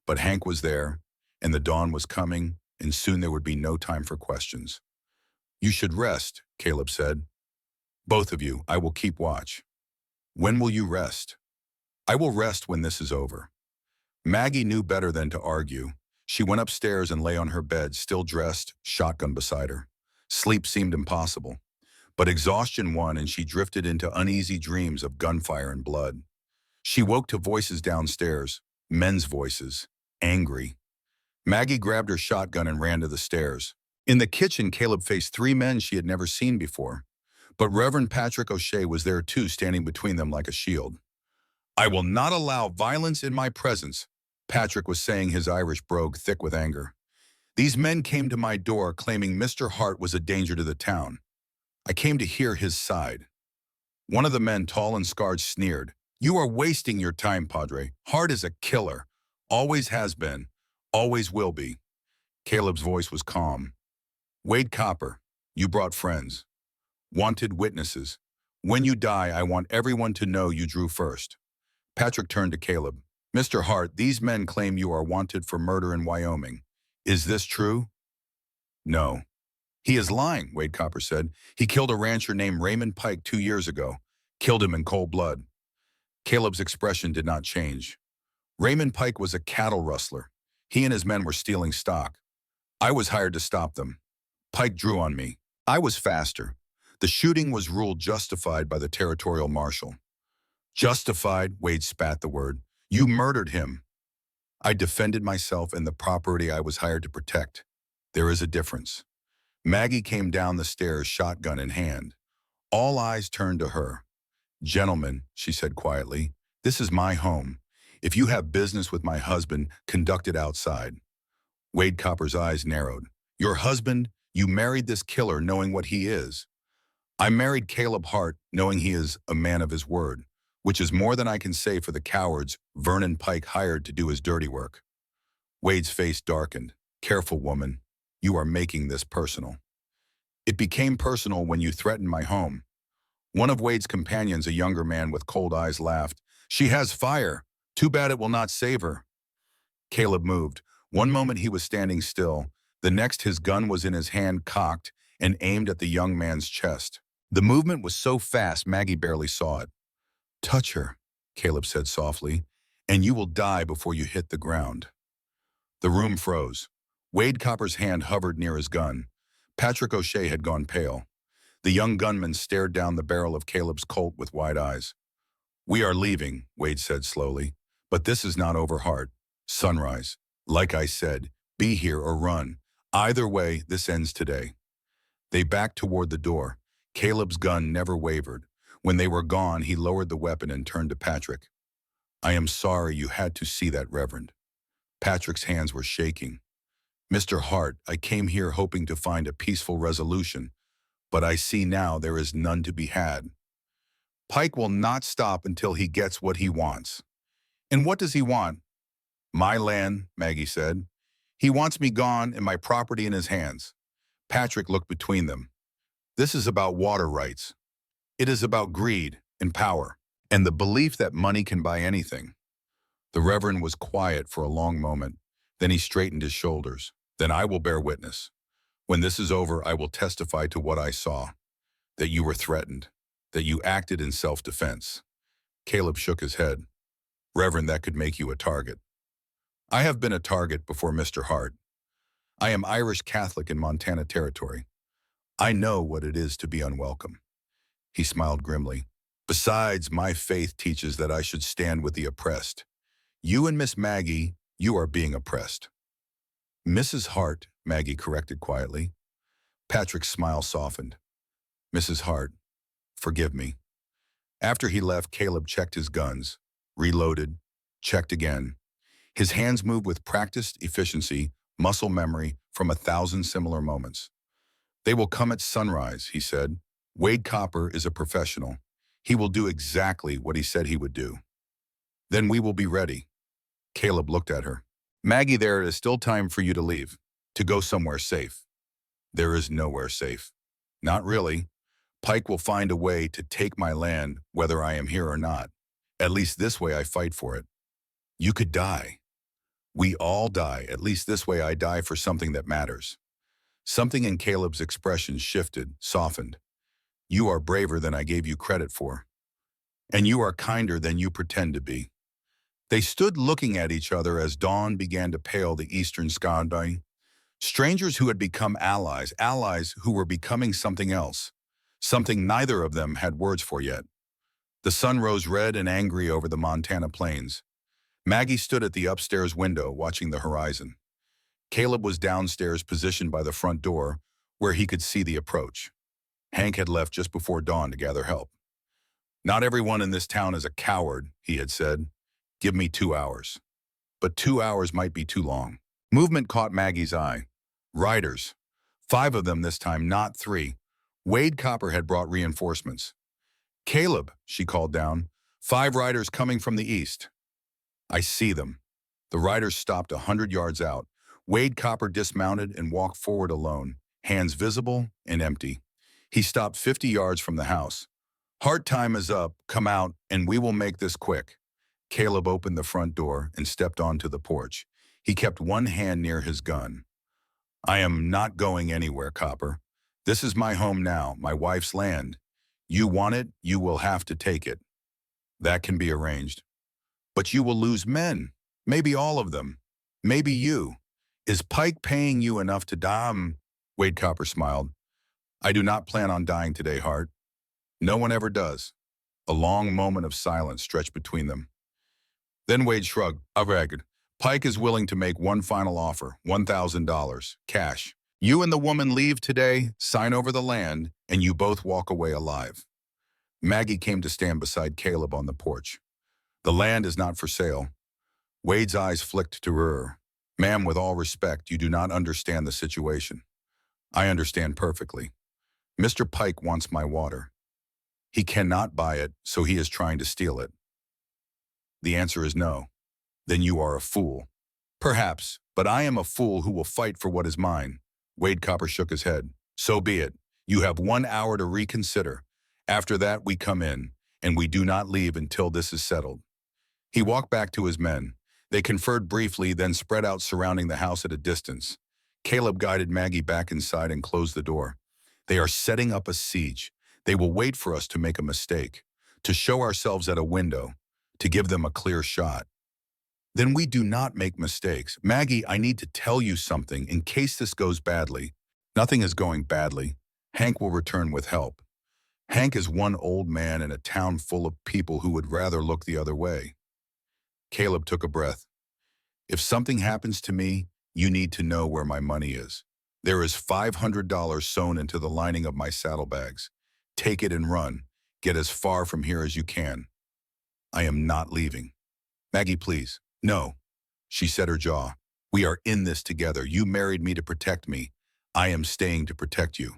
S1: But Hank was there, and the dawn was coming, and soon there would be no time for questions. You should rest, Caleb said. Both of you, I will keep watch. When will you rest? I will rest when this is over. Maggie knew better than to argue. She went upstairs and lay on her bed, still dressed, shotgun beside her. Sleep seemed impossible, but exhaustion won and she drifted into uneasy dreams of gunfire and blood. She woke to voices downstairs, men's voices, angry. Maggie grabbed her shotgun and ran to the stairs. In the kitchen, Caleb faced three men she had never seen before, but Reverend Patrick O'Shea was there too, standing between them like a shield. I will not allow violence in my presence, Patrick was saying, his Irish brogue thick with anger. These men came to my door claiming Mr. Hart was a danger to the town. I came to hear his side. One of the men, tall and scarred, sneered. You are wasting your time, Padre. Hart is a killer. Always has been. Always will be. Caleb's voice was calm. Wade Copper, you brought friends. Wanted witnesses. When you die, I want everyone to know you drew first. Patrick turned to Caleb. Mr. Hart, these men claim you are wanted for murder in Wyoming. Is this true? No. He is lying, Wade Copper said. He killed a rancher named Raymond Pike 2 years ago. Killed him in cold blood. Caleb's expression did not change. Raymond Pike was a cattle rustler. He and his men were stealing stock. I was hired to stop them. Pike drew on me. I was faster. The shooting was ruled justified by the territorial marshal. Justified, Wade spat the word. You murdered him. I defended myself and the property I was hired to protect. There is a difference. Maggie came down the stairs, shotgun in hand. All eyes turned to her. Gentlemen, she said quietly, this is my home. If you have business with my husband, conduct it outside. Wade Copper's eyes narrowed. Your husband, you married this killer knowing what he is. I married Caleb Hart knowing he is a man of his word, which is more than I can say for the cowards Vernon Pike hired to do his dirty work. Wade's face darkened. Careful, woman. You are making this personal. It became personal when you threatened my home. One of Wade's companions, a younger man with cold eyes, laughed. She has fire. Too bad it will not save her. Caleb moved. One moment he was standing still. The next his gun was in his hand, cocked, and aimed at the young man's chest. The movement was so fast Maggie barely saw it. Touch her, Caleb said softly, and you will die before you hit the ground. The room froze. Wade Copper's hand hovered near his gun. Patrick O'Shea had gone pale. The young gunman stared down the barrel of Caleb's Colt with wide eyes. We are leaving, Wade said slowly, but this is not over, Hart. Sunrise. Like I said, be here or run. Either way, this ends today. They backed toward the door. Caleb's gun never wavered. When they were gone, he lowered the weapon and turned to Patrick. I am sorry you had to see that, Reverend. Patrick's hands were shaking. Mr. Hart, I came here hoping to find a peaceful resolution, but I see now there is none to be had. Pike will not stop until he gets what he wants. And what does he want? My land, Maggie said. He wants me gone and my property in his hands. Patrick looked between them. This is about water rights. It is about greed and power, and the belief that money can buy anything. The Reverend was quiet for a long moment. Then he straightened his shoulders. Then I will bear witness. When this is over, I will testify to what I saw, that you were threatened, that you acted in self-defense. Caleb shook his head. Reverend, that could make you a target. I have been a target before Mr. Hart. I am Irish Catholic in Montana Territory. I know what it is to be unwelcome. He smiled grimly. Besides, my faith teaches that I should stand with the oppressed. You and Miss Maggie, you are being oppressed. Mrs. Hart, Maggie corrected quietly. Patrick's smile softened. Mrs. Hart, forgive me. After he left, Caleb checked his guns, reloaded, checked again. His hands moved with practiced efficiency, muscle memory from 1,000 similar moments. They will come at sunrise, he said. Wade Copper is a professional. He will do exactly what he said he would do. Then we will be ready. Caleb looked at her. Maggie, there is still time for you to leave, to go somewhere safe. There is nowhere safe. Not really. Pike will find a way to take my land, whether I am here or not. At least this way I fight for it. You could die. We all die. At least this way I die for something that matters. Something in Caleb's expression shifted, softened. You are braver than I gave you credit for. And you are kinder than you pretend to be. They stood looking at each other as dawn began to pale the eastern sky. Strangers who had become allies, allies who were becoming something else, something neither of them had words for yet. The sun rose red and angry over the Montana plains. Maggie stood at the upstairs window watching the horizon. Caleb was downstairs positioned by the front door where he could see the approach. Hank had left just before dawn to gather help. Not everyone in this town is a coward, he had said. Give me 2 hours. But 2 hours might be too long. Movement caught Maggie's eye. Riders. 5 of them this time, not 3. Wade Copper had brought reinforcements. Caleb, she called down. 5 riders coming from the east. I see them. The riders stopped 100 yards out. Wade Copper dismounted and walked forward alone, hands visible and empty. He stopped 50 yards from the house. Hard time is up. Come out, and we will make this quick. Caleb opened the front door and stepped onto the porch. He kept one hand near his gun. I am not going anywhere, Copper. This is my home now, my wife's land. You want it, you will have to take it. That can be arranged. But you will lose men, maybe all of them, maybe you. Is Pike paying you enough to die? Wade Copper smiled. I do not plan on dying today, Hart. No one ever does. A long moment of silence stretched between them. Then Wade shrugged. Pike is willing to make one final offer, $1,000, cash. You and the woman leave today, sign over the land, and you both walk away alive. Maggie came to stand beside Caleb on the porch. The land is not for sale. Wade's eyes flicked to her. Ma'am, with all respect, you do not understand the situation. I understand perfectly. Mr. Pike wants my water. He cannot buy it, so he is trying to steal it. The answer is no. Then you are a fool. Perhaps, but I am a fool who will fight for what is mine. Wade Copper shook his head. So be it. You have 1 hour to reconsider. After that, we come in, and we do not leave until this is settled. He walked back to his men. They conferred briefly, then spread out surrounding the house at a distance. Caleb guided Maggie back inside and closed the door. They are setting up a siege. They will wait for us to make a mistake, to show ourselves at a window, to give them a clear shot. Then we do not make mistakes. Maggie, I need to tell you something in case this goes badly. Nothing is going badly. Hank will return with help. Hank is one old man in a town full of people who would rather look the other way. Caleb took a breath. If something happens to me, you need to know where my money is. There is $500 sewn into the lining of my saddlebags. Take it and run. Get as far from here as you can. I am not leaving. Maggie, please. No. She set her jaw. We are in this together. You married me to protect me. I am staying to protect you.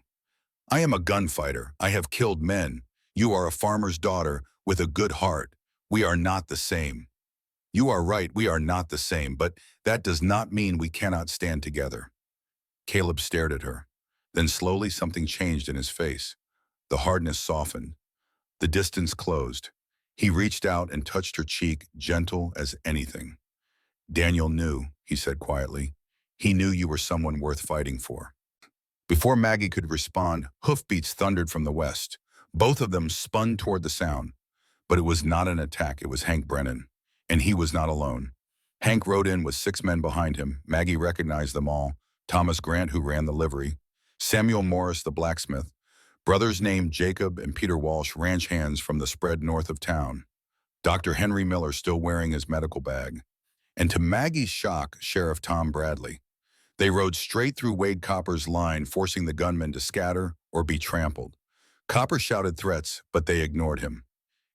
S1: I am a gunfighter. I have killed men. You are a farmer's daughter with a good heart. We are not the same. You are right, we are not the same, but that does not mean we cannot stand together. Caleb stared at her. Then slowly something changed in his face. The hardness softened. The distance closed. He reached out and touched her cheek, gentle as anything. Daniel knew, he said quietly. He knew you were someone worth fighting for. Before Maggie could respond, hoofbeats thundered from the west. Both of them spun toward the sound. But it was not an attack, it was Hank Brennan. And he was not alone. Hank rode in with 6 men behind him. Maggie recognized them all. Thomas Grant, who ran the livery. Samuel Morris, the blacksmith. Brothers named Jacob and Peter Walsh, ranch hands from the spread north of town. Dr. Henry Miller still wearing his medical bag. And to Maggie's shock, Sheriff Tom Bradley. They rode straight through Wade Copper's line, forcing the gunmen to scatter or be trampled. Copper shouted threats, but they ignored him.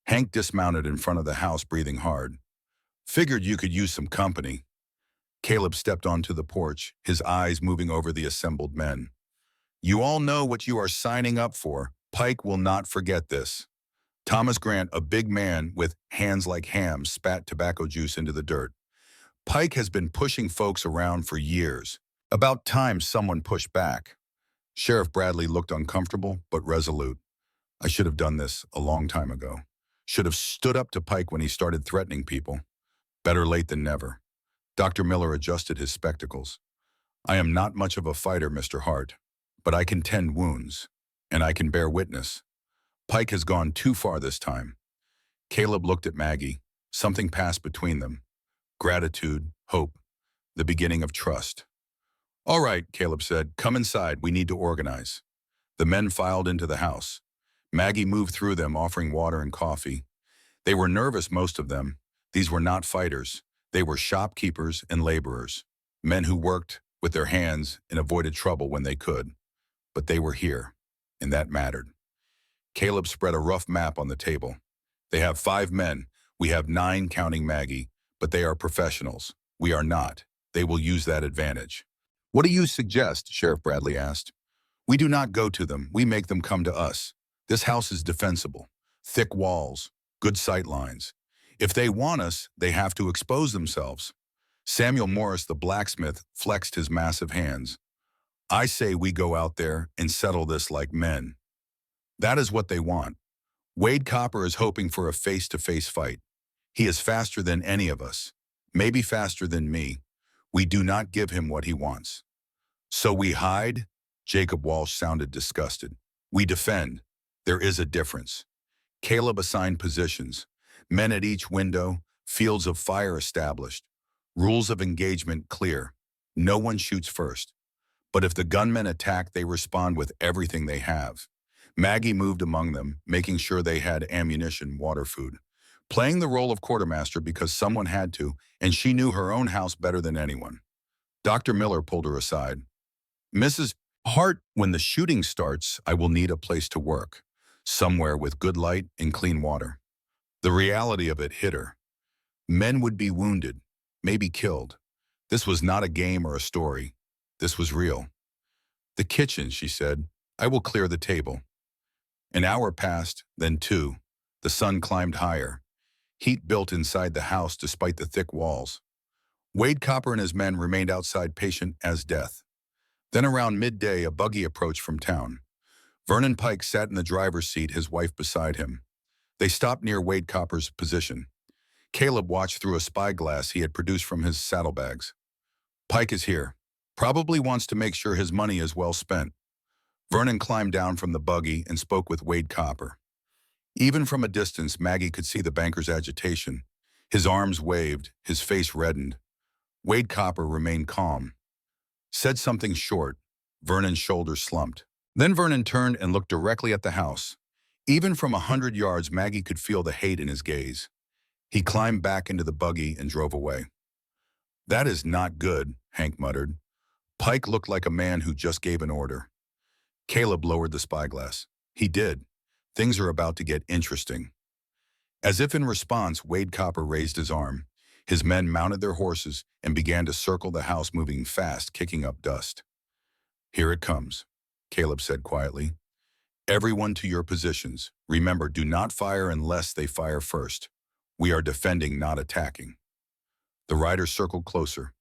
S1: Hank dismounted in front of the house, breathing hard. Figured you could use some company. Caleb stepped onto the porch, his eyes moving over the assembled men. You all know what you are signing up for. Pike will not forget this. Thomas Grant, a big man with hands like hams, spat tobacco juice into the dirt. Pike has been pushing folks around for years. About time someone pushed back. Sheriff Bradley looked uncomfortable but resolute. I should have done this a long time ago. Should have stood up to Pike when he started threatening people. Better late than never. Dr. Miller adjusted his spectacles. I am not much of a fighter, Mr. Hart, but I can tend wounds, and I can bear witness. Pike has gone too far this time. Caleb looked at Maggie. Something passed between them. Gratitude, hope, the beginning of trust. All right, Caleb said, come inside, we need to organize. The men filed into the house. Maggie moved through them, offering water and coffee. They were nervous, most of them. These were not fighters. They were shopkeepers and laborers, men who worked with their hands and avoided trouble when they could. But they were here, and that mattered. Caleb spread a rough map on the table. They have 5 men. We have 9 counting Maggie, but they are professionals. We are not. They will use that advantage. What do you suggest? Sheriff Bradley asked. We do not go to them. We make them come to us. This house is defensible. Thick walls, good sight lines. If they want us, they have to expose themselves. Samuel Morris, the blacksmith, flexed his massive hands. I say we go out there and settle this like men. That is what they want. Wade Copper is hoping for a face-to-face fight. He is faster than any of us, maybe faster than me. We do not give him what he wants. So we hide? Jacob Walsh sounded disgusted. We defend. There is a difference. Caleb assigned positions. Men at each window, fields of fire established. Rules of engagement clear. No one shoots first. But if the gunmen attack, they respond with everything they have. Maggie moved among them, making sure they had ammunition, water, food. Playing the role of quartermaster because someone had to, and she knew her own house better than anyone. Dr. Miller pulled her aside. Mrs. Hart, when the shooting starts, I will need a place to work. Somewhere with good light and clean water. The reality of it hit her. Men would be wounded, maybe killed. This was not a game or a story. This was real. The kitchen, she said. I will clear the table. An hour passed, then 2. The sun climbed higher. Heat built inside the house despite the thick walls. Wade Copper and his men remained outside, patient as death. Then around midday, a buggy approached from town. Vernon Pike sat in the driver's seat, his wife beside him. They stopped near Wade Copper's position. Caleb watched through a spyglass he had produced from his saddlebags. Pike is here. Probably wants to make sure his money is well spent. Vernon climbed down from the buggy and spoke with Wade Copper. Even from a distance, Maggie could see the banker's agitation. His arms waved, his face reddened. Wade Copper remained calm. Said something short. Vernon's shoulders slumped. Then Vernon turned and looked directly at the house. Even from 100 yards, Maggie could feel the hate in his gaze. He climbed back into the buggy and drove away. That is not good, Hank muttered. Pike looked like a man who just gave an order. Caleb lowered the spyglass. He did. Things are about to get interesting. As if in response, Wade Copper raised his arm. His men mounted their horses and began to circle the house, moving fast, kicking up dust. Here it comes, Caleb said quietly. Everyone to your positions. Remember, do not fire unless they fire first. We are defending, not attacking. The riders circled closer.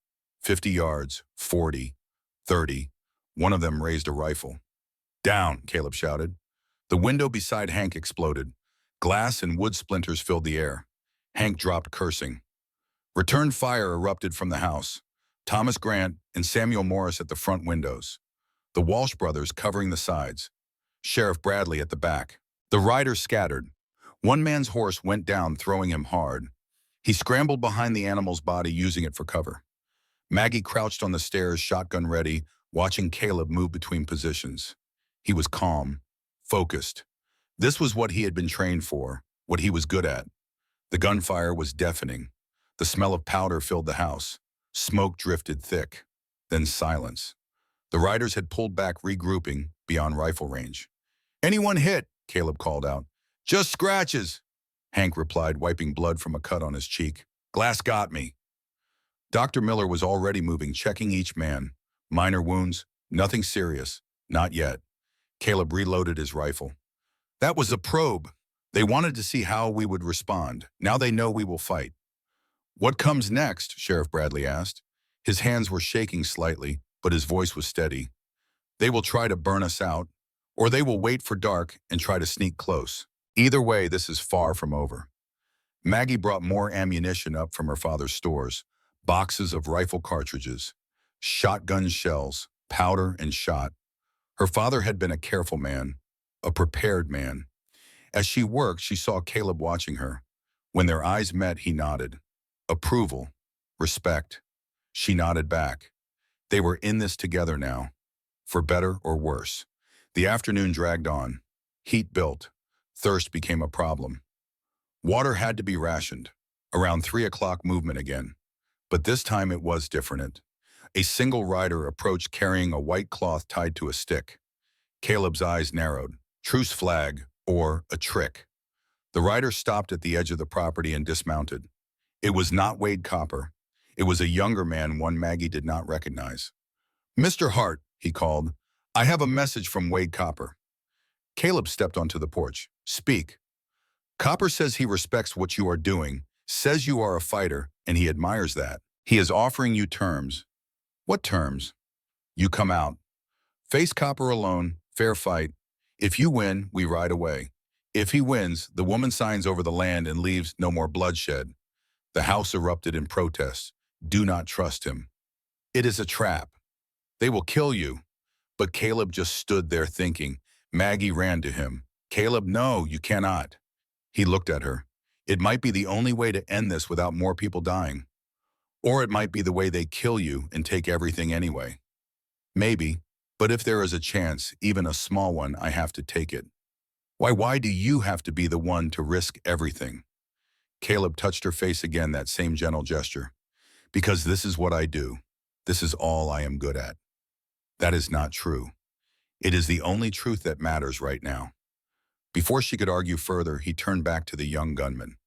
S1: 50 yards, 40, 30. One of them raised a rifle. Down, Caleb shouted. The window beside Hank exploded. Glass and wood splinters filled the air. Hank dropped, cursing. Return fire erupted from the house. Thomas Grant and Samuel Morris at the front windows. The Walsh brothers covering the sides. Sheriff Bradley at the back. The riders scattered. One man's horse went down, throwing him hard. He scrambled behind the animal's body, using it for cover. Maggie crouched on the stairs, shotgun ready, watching Caleb move between positions. He was calm, focused. This was what he had been trained for, what he was good at. The gunfire was deafening. The smell of powder filled the house. Smoke drifted thick. Then silence. The riders had pulled back, regrouping beyond rifle range. Anyone hit? Caleb called out. Just scratches, Hank replied, wiping blood from a cut on his cheek. Glass got me. Dr. Miller was already moving, checking each man. Minor wounds, nothing serious. Not yet. Caleb reloaded his rifle. That was a probe. They wanted to see how we would respond. Now they know we will fight. What comes next? Sheriff Bradley asked. His hands were shaking slightly, but his voice was steady. They will try to burn us out, or they will wait for dark and try to sneak close. Either way, this is far from over. Maggie brought more ammunition up from her father's stores, boxes of rifle cartridges, shotgun shells, powder, and shot. Her father had been a careful man, a prepared man. As she worked, she saw Caleb watching her. When their eyes met, he nodded. Approval, respect. She nodded back. They were in this together now, for better or worse. The afternoon dragged on. Heat built. Thirst became a problem. Water had to be rationed. Around 3 o'clock movement again. But this time it was different. A single rider approached carrying a white cloth tied to a stick. Caleb's eyes narrowed. Truce flag, or a trick. The rider stopped at the edge of the property and dismounted. It was not Wade Copper. It was a younger man, one Maggie did not recognize. Mr. Hart, he called, I have a message from Wade Copper. Caleb stepped onto the porch. Speak. Copper says he respects what you are doing, says you are a fighter, and he admires that. He is offering you terms. What terms? You come out. Face Copper alone, fair fight. If you win, we ride away. If he wins, the woman signs over the land and leaves no more bloodshed. The house erupted in protest. Do not trust him. It is a trap. They will kill you. But Caleb just stood there thinking. Maggie ran to him. Caleb, no, you cannot. He looked at her. It might be the only way to end this without more people dying. Or it might be the way they kill you and take everything anyway. Maybe, but if there is a chance, even a small one, I have to take it. Why do you have to be the one to risk everything? Caleb touched her face again, that same gentle gesture. Because this is what I do. This is all I am good at. That is not true. It is the only truth that matters right now. Before she could argue further, he turned back to the young gunman.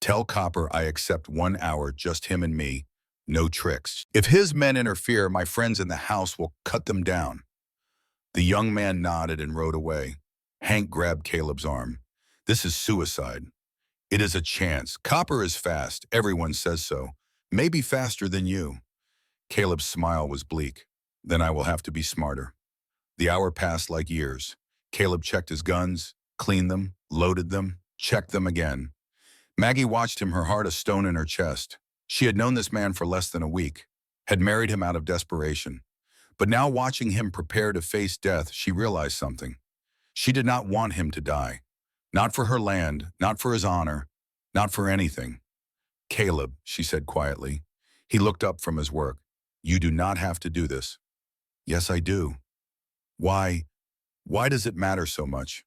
S1: Tell Copper I accept 1 hour, just him and me. No tricks. If his men interfere, my friends in the house will cut them down. The young man nodded and rode away. Hank grabbed Caleb's arm. This is suicide. It is a chance. Copper is fast. Everyone says so. Maybe faster than you. Caleb's smile was bleak. Then I will have to be smarter. The hour passed like years. Caleb checked his guns, cleaned them, loaded them, checked them again. Maggie watched him, her heart a stone in her chest. She had known this man for less than a week, had married him out of desperation. But now watching him prepare to face death, she realized something. She did not want him to die. Not for her land, not for his honor, not for anything. Caleb, she said quietly. He looked up from his work. You do not have to do this. Yes, I do. Why does it matter so much?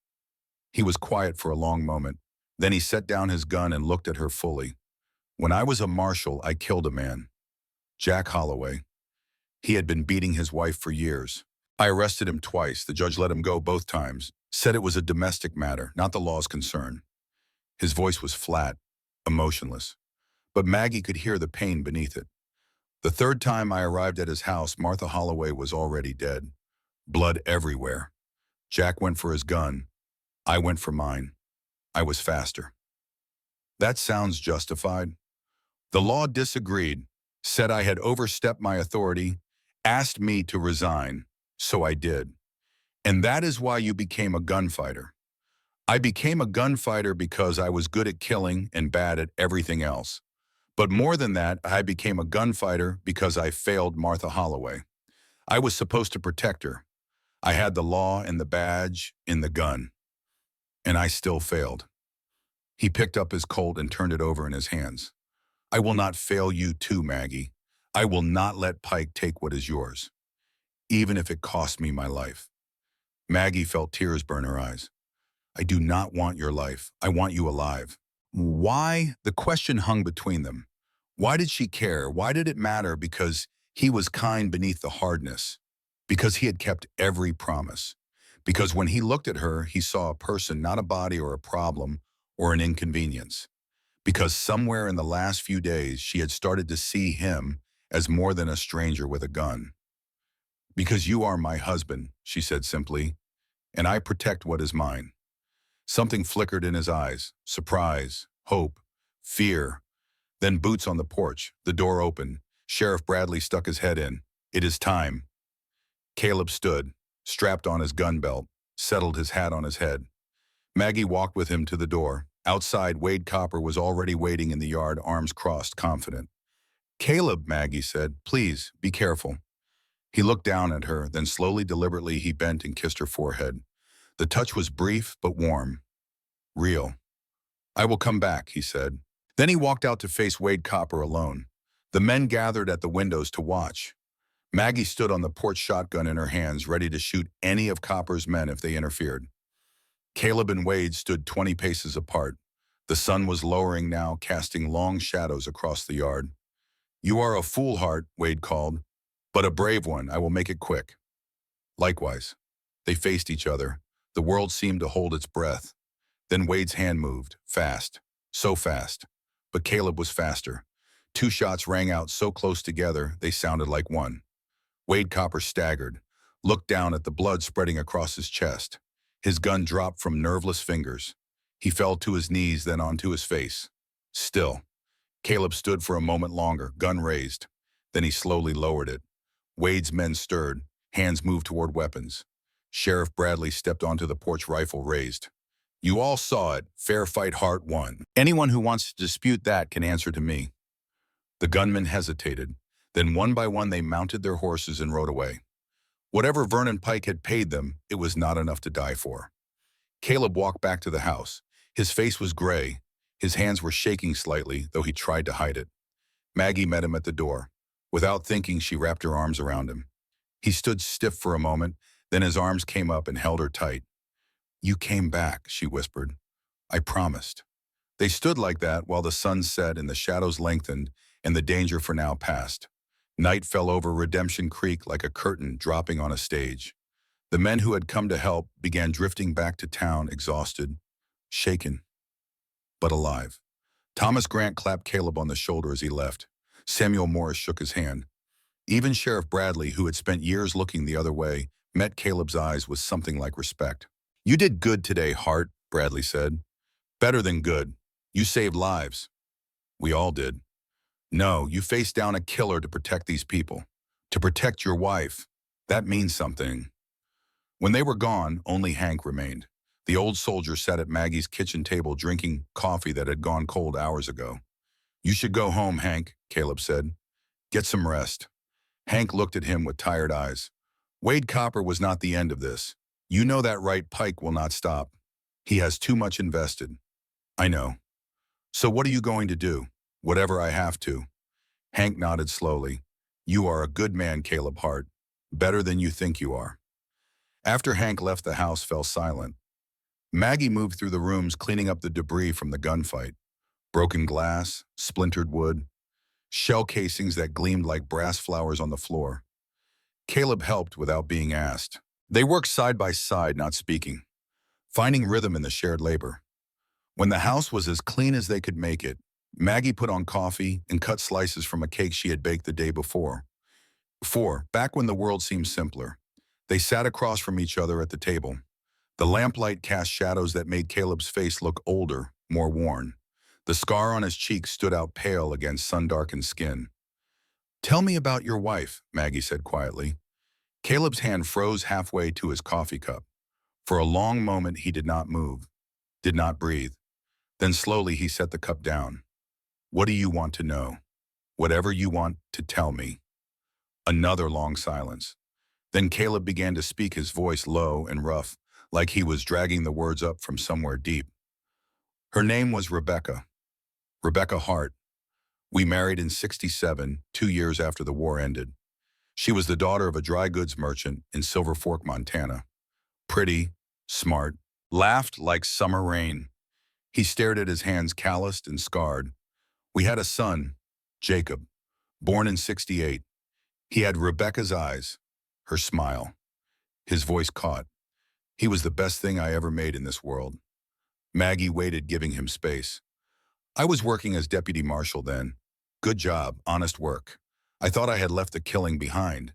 S1: He was quiet for a long moment. Then he set down his gun and looked at her fully. When I was a marshal, I killed a man. Jack Holloway. He had been beating his wife for years. I arrested him twice. The judge let him go both times. Said it was a domestic matter, not the law's concern. His voice was flat, emotionless. But Maggie could hear the pain beneath it. The third time I arrived at his house, Martha Holloway was already dead. Blood everywhere. Jack went for his gun. I went for mine. I was faster. That sounds justified. The law disagreed, said I had overstepped my authority, asked me to resign, so I did. And that is why you became a gunfighter. I became a gunfighter because I was good at killing and bad at everything else. But more than that, I became a gunfighter because I failed Martha Holloway. I was supposed to protect her. I had the law and the badge in the gun. And I still failed. He picked up his Colt and turned it over in his hands. I will not fail you too, Maggie. I will not let Pike take what is yours, even if it costs me my life. Maggie felt tears burn her eyes. I do not want your life. I want you alive. Why? The question hung between them. Why did she care? Why did it matter? Because he was kind beneath the hardness. Because he had kept every promise. Because when he looked at her, he saw a person, not a body or a problem or an inconvenience. Because somewhere in the last few days, she had started to see him as more than a stranger with a gun. Because you are my husband, she said simply, and I protect what is mine. Something flickered in his eyes. Surprise, hope, fear. Then boots on the porch. The door opened. Sheriff Bradley stuck his head in. It is time. Caleb stood, strapped on his gun belt, settled his hat on his head. Maggie walked with him to the door. Outside, Wade Copper was already waiting in the yard, arms crossed, confident. "Caleb," Maggie said, "please, be careful." He looked down at her, then slowly, deliberately, he bent and kissed her forehead. The touch was brief but warm. Real. "I will come back," he said. Then he walked out to face Wade Copper alone. The men gathered at the windows to watch. Maggie stood on the porch, shotgun in her hands, ready to shoot any of Copper's men if they interfered. Caleb and Wade stood 20 paces apart. The sun was lowering now, casting long shadows across the yard. "You are a foolhardy," Wade called, "but a brave one. I will make it quick." Likewise. They faced each other. The world seemed to hold its breath. Then Wade's hand moved, fast, so fast. But Caleb was faster. Two shots rang out so close together, they sounded like one. Wade Copper staggered, looked down at the blood spreading across his chest. His gun dropped from nerveless fingers. He fell to his knees, then onto his face. Still. Caleb stood for a moment longer, gun raised. Then he slowly lowered it. Wade's men stirred, hands moved toward weapons. Sheriff Bradley stepped onto the porch, rifle raised. "You all saw it. Fair fight, heart won. Anyone who wants to dispute that can answer to me." The gunmen hesitated. Then one by one they mounted their horses and rode away. Whatever Vernon Pike had paid them, it was not enough to die for. Caleb walked back to the house. His face was gray. His hands were shaking slightly, though he tried to hide it. Maggie met him at the door. Without thinking, she wrapped her arms around him. He stood stiff for a moment, then his arms came up and held her tight. "You came back," she whispered. "I promised." They stood like that while the sun set and the shadows lengthened and the danger for now passed. Night fell over Redemption Creek like a curtain dropping on a stage. The men who had come to help began drifting back to town, exhausted, shaken, but alive. Thomas Grant clapped Caleb on the shoulder as he left. Samuel Morris shook his hand. Even Sheriff Bradley, who had spent years looking the other way, met Caleb's eyes with something like respect. "You did good today, Hart," Bradley said. "Better than good. You saved lives." "We all did." "No, you faced down a killer to protect these people. To protect your wife. That means something." When they were gone, only Hank remained. The old soldier sat at Maggie's kitchen table drinking coffee that had gone cold hours ago. "You should go home, Hank," Caleb said. "Get some rest." Hank looked at him with tired eyes. "Wade Copper was not the end of this. You know that, right? Pike will not stop. He has too much invested." "I know." "So what are you going to do?" "Whatever I have to." Hank nodded slowly. "You are a good man, Caleb Hart. Better than you think you are." After Hank left, the house fell silent. Maggie moved through the rooms, cleaning up the debris from the gunfight. Broken glass, splintered wood, shell casings that gleamed like brass flowers on the floor. Caleb helped without being asked. They worked side by side, not speaking, finding rhythm in the shared labor. When the house was as clean as they could make it, Maggie put on coffee and cut slices from a cake she had baked the day before. Back when the world seemed simpler, they sat across from each other at the table. The lamplight cast shadows that made Caleb's face look older, more worn. The scar on his cheek stood out pale against sun-darkened skin. "Tell me about your wife," Maggie said quietly. Caleb's hand froze halfway to his coffee cup. For a long moment he did not move, did not breathe. Then slowly he set the cup down. "What do you want to know?" "Whatever you want to tell me." Another long silence. Then Caleb began to speak, his voice low and rough, like he was dragging the words up from somewhere deep. "Her name was Rebecca. Rebecca Hart. We married in '67, 2 years after the war ended. She was the daughter of a dry goods merchant in Silver Fork, Montana. Pretty, smart, laughed like summer rain." He stared at his hands, calloused and scarred. "We had a son, Jacob, born in '68. He had Rebecca's eyes, her smile." His voice caught. "He was the best thing I ever made in this world." Maggie waited, giving him space. "I was working as deputy marshal then. Good job, honest work. I thought I had left the killing behind.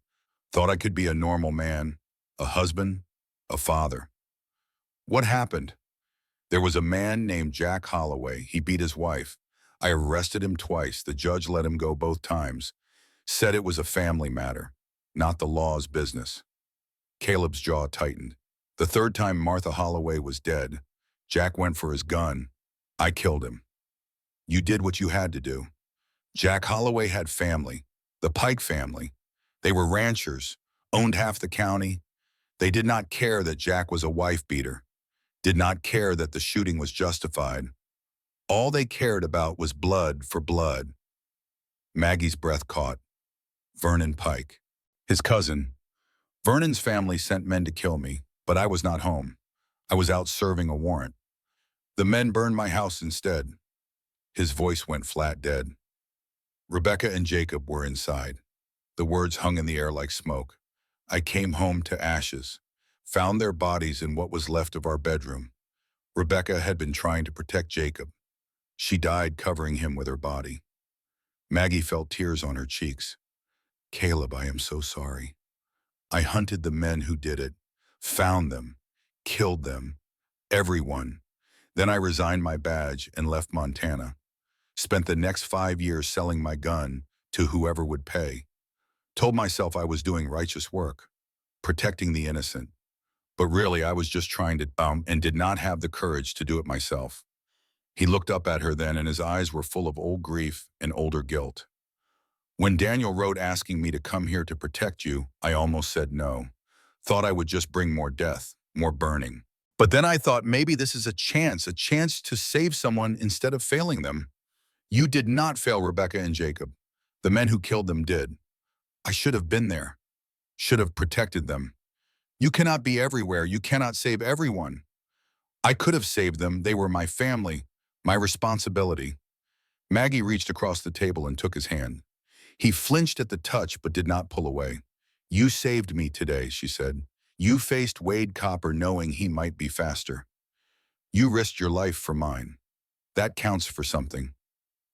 S1: Thought I could be a normal man, a husband, a father." "What happened?" There was a man named Jack Holloway. He beat his wife. I arrested him twice. The judge let him go both times. Said it was a family matter, not the law's business. Caleb's jaw tightened. The third time Martha Holloway was dead, Jack went for his gun. I killed him. You did what you had to do. Jack Holloway had family, the Pike family. They were ranchers, owned half the county. They did not care that Jack was a wife beater, did not care that the shooting was justified. All they cared about was blood for blood. Maggie's breath caught. Vernon Pike. His cousin. Vernon's family sent men to kill me, but I was not home. I was out serving a warrant. The men burned my house instead. His voice went flat dead. Rebecca and Jacob were inside. The words hung in the air like smoke. I came home to ashes, found their bodies in what was left of our bedroom. Rebecca had been trying to protect Jacob. She died covering him with her body. Maggie felt tears on her cheeks. Caleb, I am so sorry. I hunted the men who did it, found them, killed them, everyone. Then I resigned my badge and left Montana. Spent the next 5 years selling my gun to whoever would pay. Told myself I was doing righteous work, protecting the innocent. But really, I was just trying to, and did not have the courage to do it myself. He looked up at her then, and his eyes were full of old grief and older guilt. When Daniel wrote asking me to come here to protect you, I almost said no. Thought I would just bring more death, more burning. But then I thought maybe this is a chance to save someone instead of failing them. You did not fail Rebecca and Jacob. The men who killed them did. I should have been there, should have protected them. You cannot be everywhere. You cannot save everyone. I could have saved them. They were my family, my responsibility. Maggie reached across the table and took his hand. He flinched at the touch but did not pull away. You saved me today, she said. You faced Wade Copper knowing he might be faster. You risked your life for mine. That counts for something.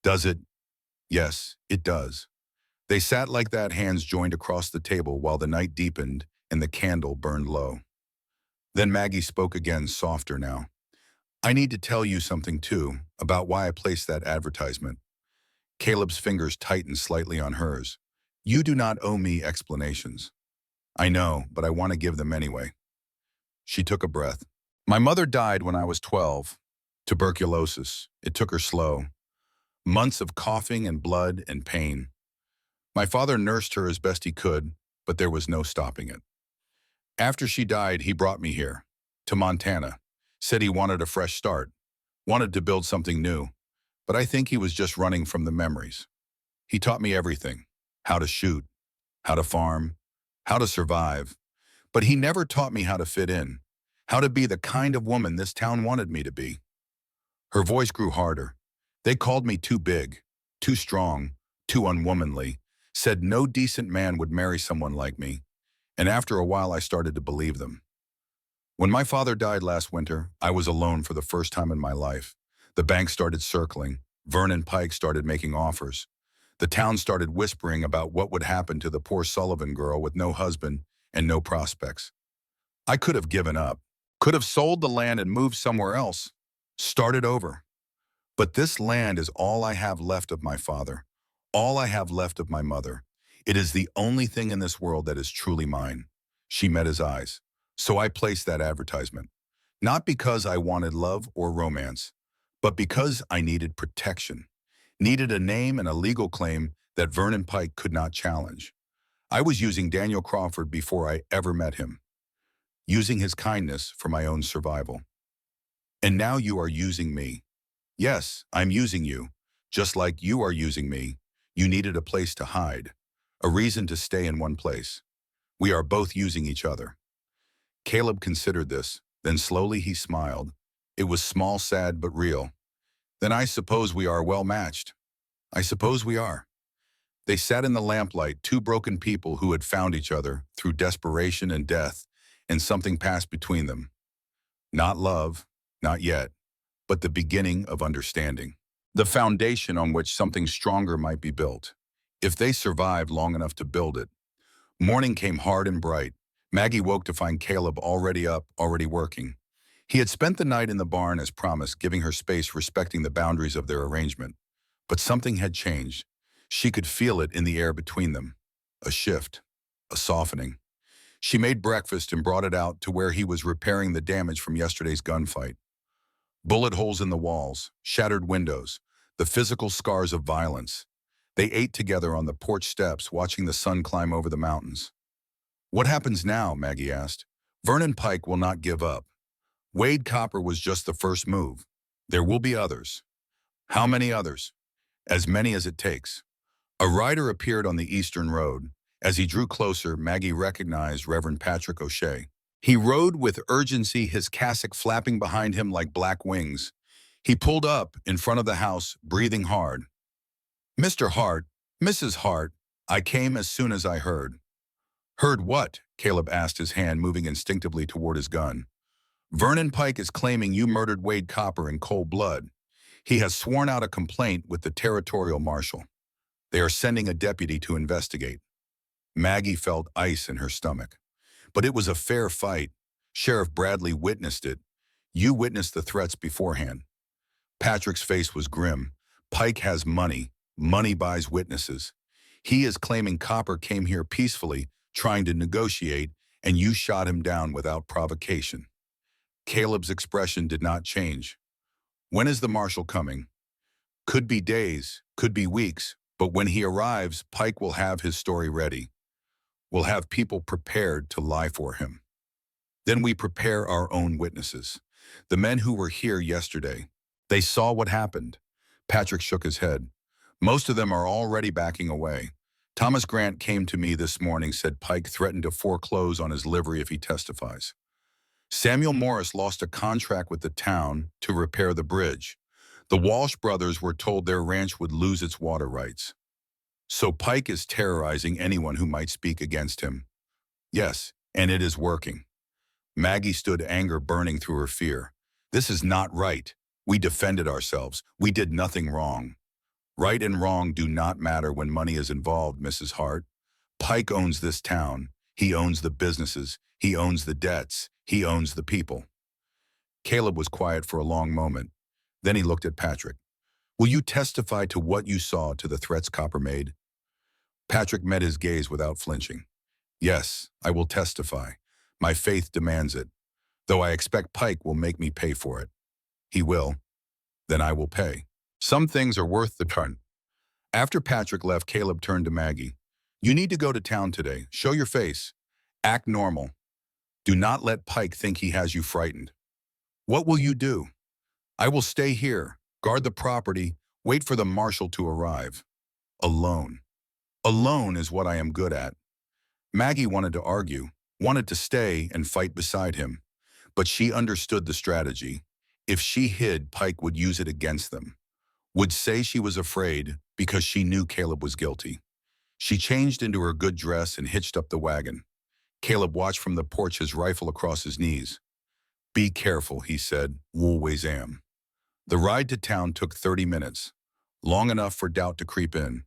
S1: Does it? Yes, it does. They sat like that, hands joined across the table while the night deepened and the candle burned low. Then Maggie spoke again, softer now. I need to tell you something too, about why I placed that advertisement. Caleb's fingers tightened slightly on hers. You do not owe me explanations. I know, but I want to give them anyway. She took a breath. My mother died when I was 12. Tuberculosis. It took her slow. Months of coughing and blood and pain. My father nursed her as best he could, but there was no stopping it. After she died, he brought me here, to Montana. Said he wanted a fresh start, wanted to build something new. But I think he was just running from the memories. He taught me everything, how to shoot, how to farm, how to survive. But he never taught me how to fit in, how to be the kind of woman this town wanted me to be. Her voice grew harder. They called me too big, too strong, too unwomanly, said no decent man would marry someone like me. And after a while, I started to believe them. When my father died last winter, I was alone for the first time in my life. The bank started circling. Vernon Pike started making offers. The town started whispering about what would happen to the poor Sullivan girl with no husband and no prospects. I could have given up, could have sold the land and moved somewhere else, started over. But this land is all I have left of my father, all I have left of my mother. It is the only thing in this world that is truly mine. She met his eyes. So I placed that advertisement. Not because I wanted love or romance, but because I needed protection, needed a name and a legal claim that Vernon Pike could not challenge. I was using Daniel Crawford before I ever met him, using his kindness for my own survival. And now you are using me. Yes, I'm using you, just like you are using me. You needed a place to hide, a reason to stay in one place. We are both using each other. Caleb considered this, then slowly he smiled. It was small, sad, but real. Then I suppose we are well matched. I suppose we are. They sat in the lamplight, two broken people who had found each other through desperation and death, and something passed between them. Not love, not yet, but the beginning of understanding. The foundation on which something stronger might be built, if they survived long enough to build it. Morning came hard and bright. Maggie woke to find Caleb already up, already working. He had spent the night in the barn as promised, giving her space, respecting the boundaries of their arrangement. But something had changed. She could feel it in the air between them. A shift. A softening. She made breakfast and brought it out to where he was repairing the damage from yesterday's gunfight. Bullet holes in the walls, shattered windows, the physical scars of violence. They ate together on the porch steps, watching the sun climb over the mountains. "What happens now?" Maggie asked. "Vernon Pike will not give up. Wade Copper was just the first move. There will be others." "How many others?" "As many as it takes." A rider appeared on the eastern road. As he drew closer, Maggie recognized Reverend Patrick O'Shea. He rode with urgency, his cassock flapping behind him like black wings. He pulled up in front of the house, breathing hard. "Mr. Hart, Mrs. Hart, I came as soon as I heard." "Heard what?" Caleb asked, his hand moving instinctively toward his gun. "Vernon Pike is claiming you murdered Wade Copper in cold blood. He has sworn out a complaint with the territorial marshal. They are sending a deputy to investigate." Maggie felt ice in her stomach. "But it was a fair fight. Sheriff Bradley witnessed it. You witnessed the threats beforehand." Patrick's face was grim. "Pike has money. Money buys witnesses. He is claiming Copper came here peacefully, trying to negotiate, and you shot him down without provocation." Caleb's expression did not change. "When is the marshal coming?" "Could be days, could be weeks, but when he arrives, Pike will have his story ready. We'll have people prepared to lie for him. Then we prepare our own witnesses. The men who were here yesterday, they saw what happened." Patrick shook his head. "Most of them are already backing away. Thomas Grant came to me this morning, said Pike threatened to foreclose on his livery if he testifies. Samuel Morris lost a contract with the town to repair the bridge. The Walsh brothers were told their ranch would lose its water rights. So Pike is terrorizing anyone who might speak against him." "Yes, and it is working." Maggie stood, anger burning through her fear. "This is not right. We defended ourselves. We did nothing wrong." "Right and wrong do not matter when money is involved, Mrs. Hart. Pike owns this town. He owns the businesses. He owns the debts. He owns the people." Caleb was quiet for a long moment. Then he looked at Patrick. "Will you testify to what you saw, to the threats Copper made?" Patrick met his gaze without flinching. "Yes, I will testify. My faith demands it. Though I expect Pike will make me pay for it." "He will. Then I will pay. Some things are worth the turn." After Patrick left, Caleb turned to Maggie. "You need to go to town today. Show your face. Act normal. Do not let Pike think he has you frightened." "What will you do?" "I will stay here, guard the property, wait for the marshal to arrive. Alone. Alone is what I am good at." Maggie wanted to argue, wanted to stay and fight beside him. But she understood the strategy. If she hid, Pike would use it against them. Would say she was afraid because she knew Caleb was guilty. She changed into her good dress and hitched up the wagon. Caleb watched from the porch, his rifle across his knees. "Be careful," he said. "Always am." The ride to town took 30 minutes. Long enough for doubt to creep in.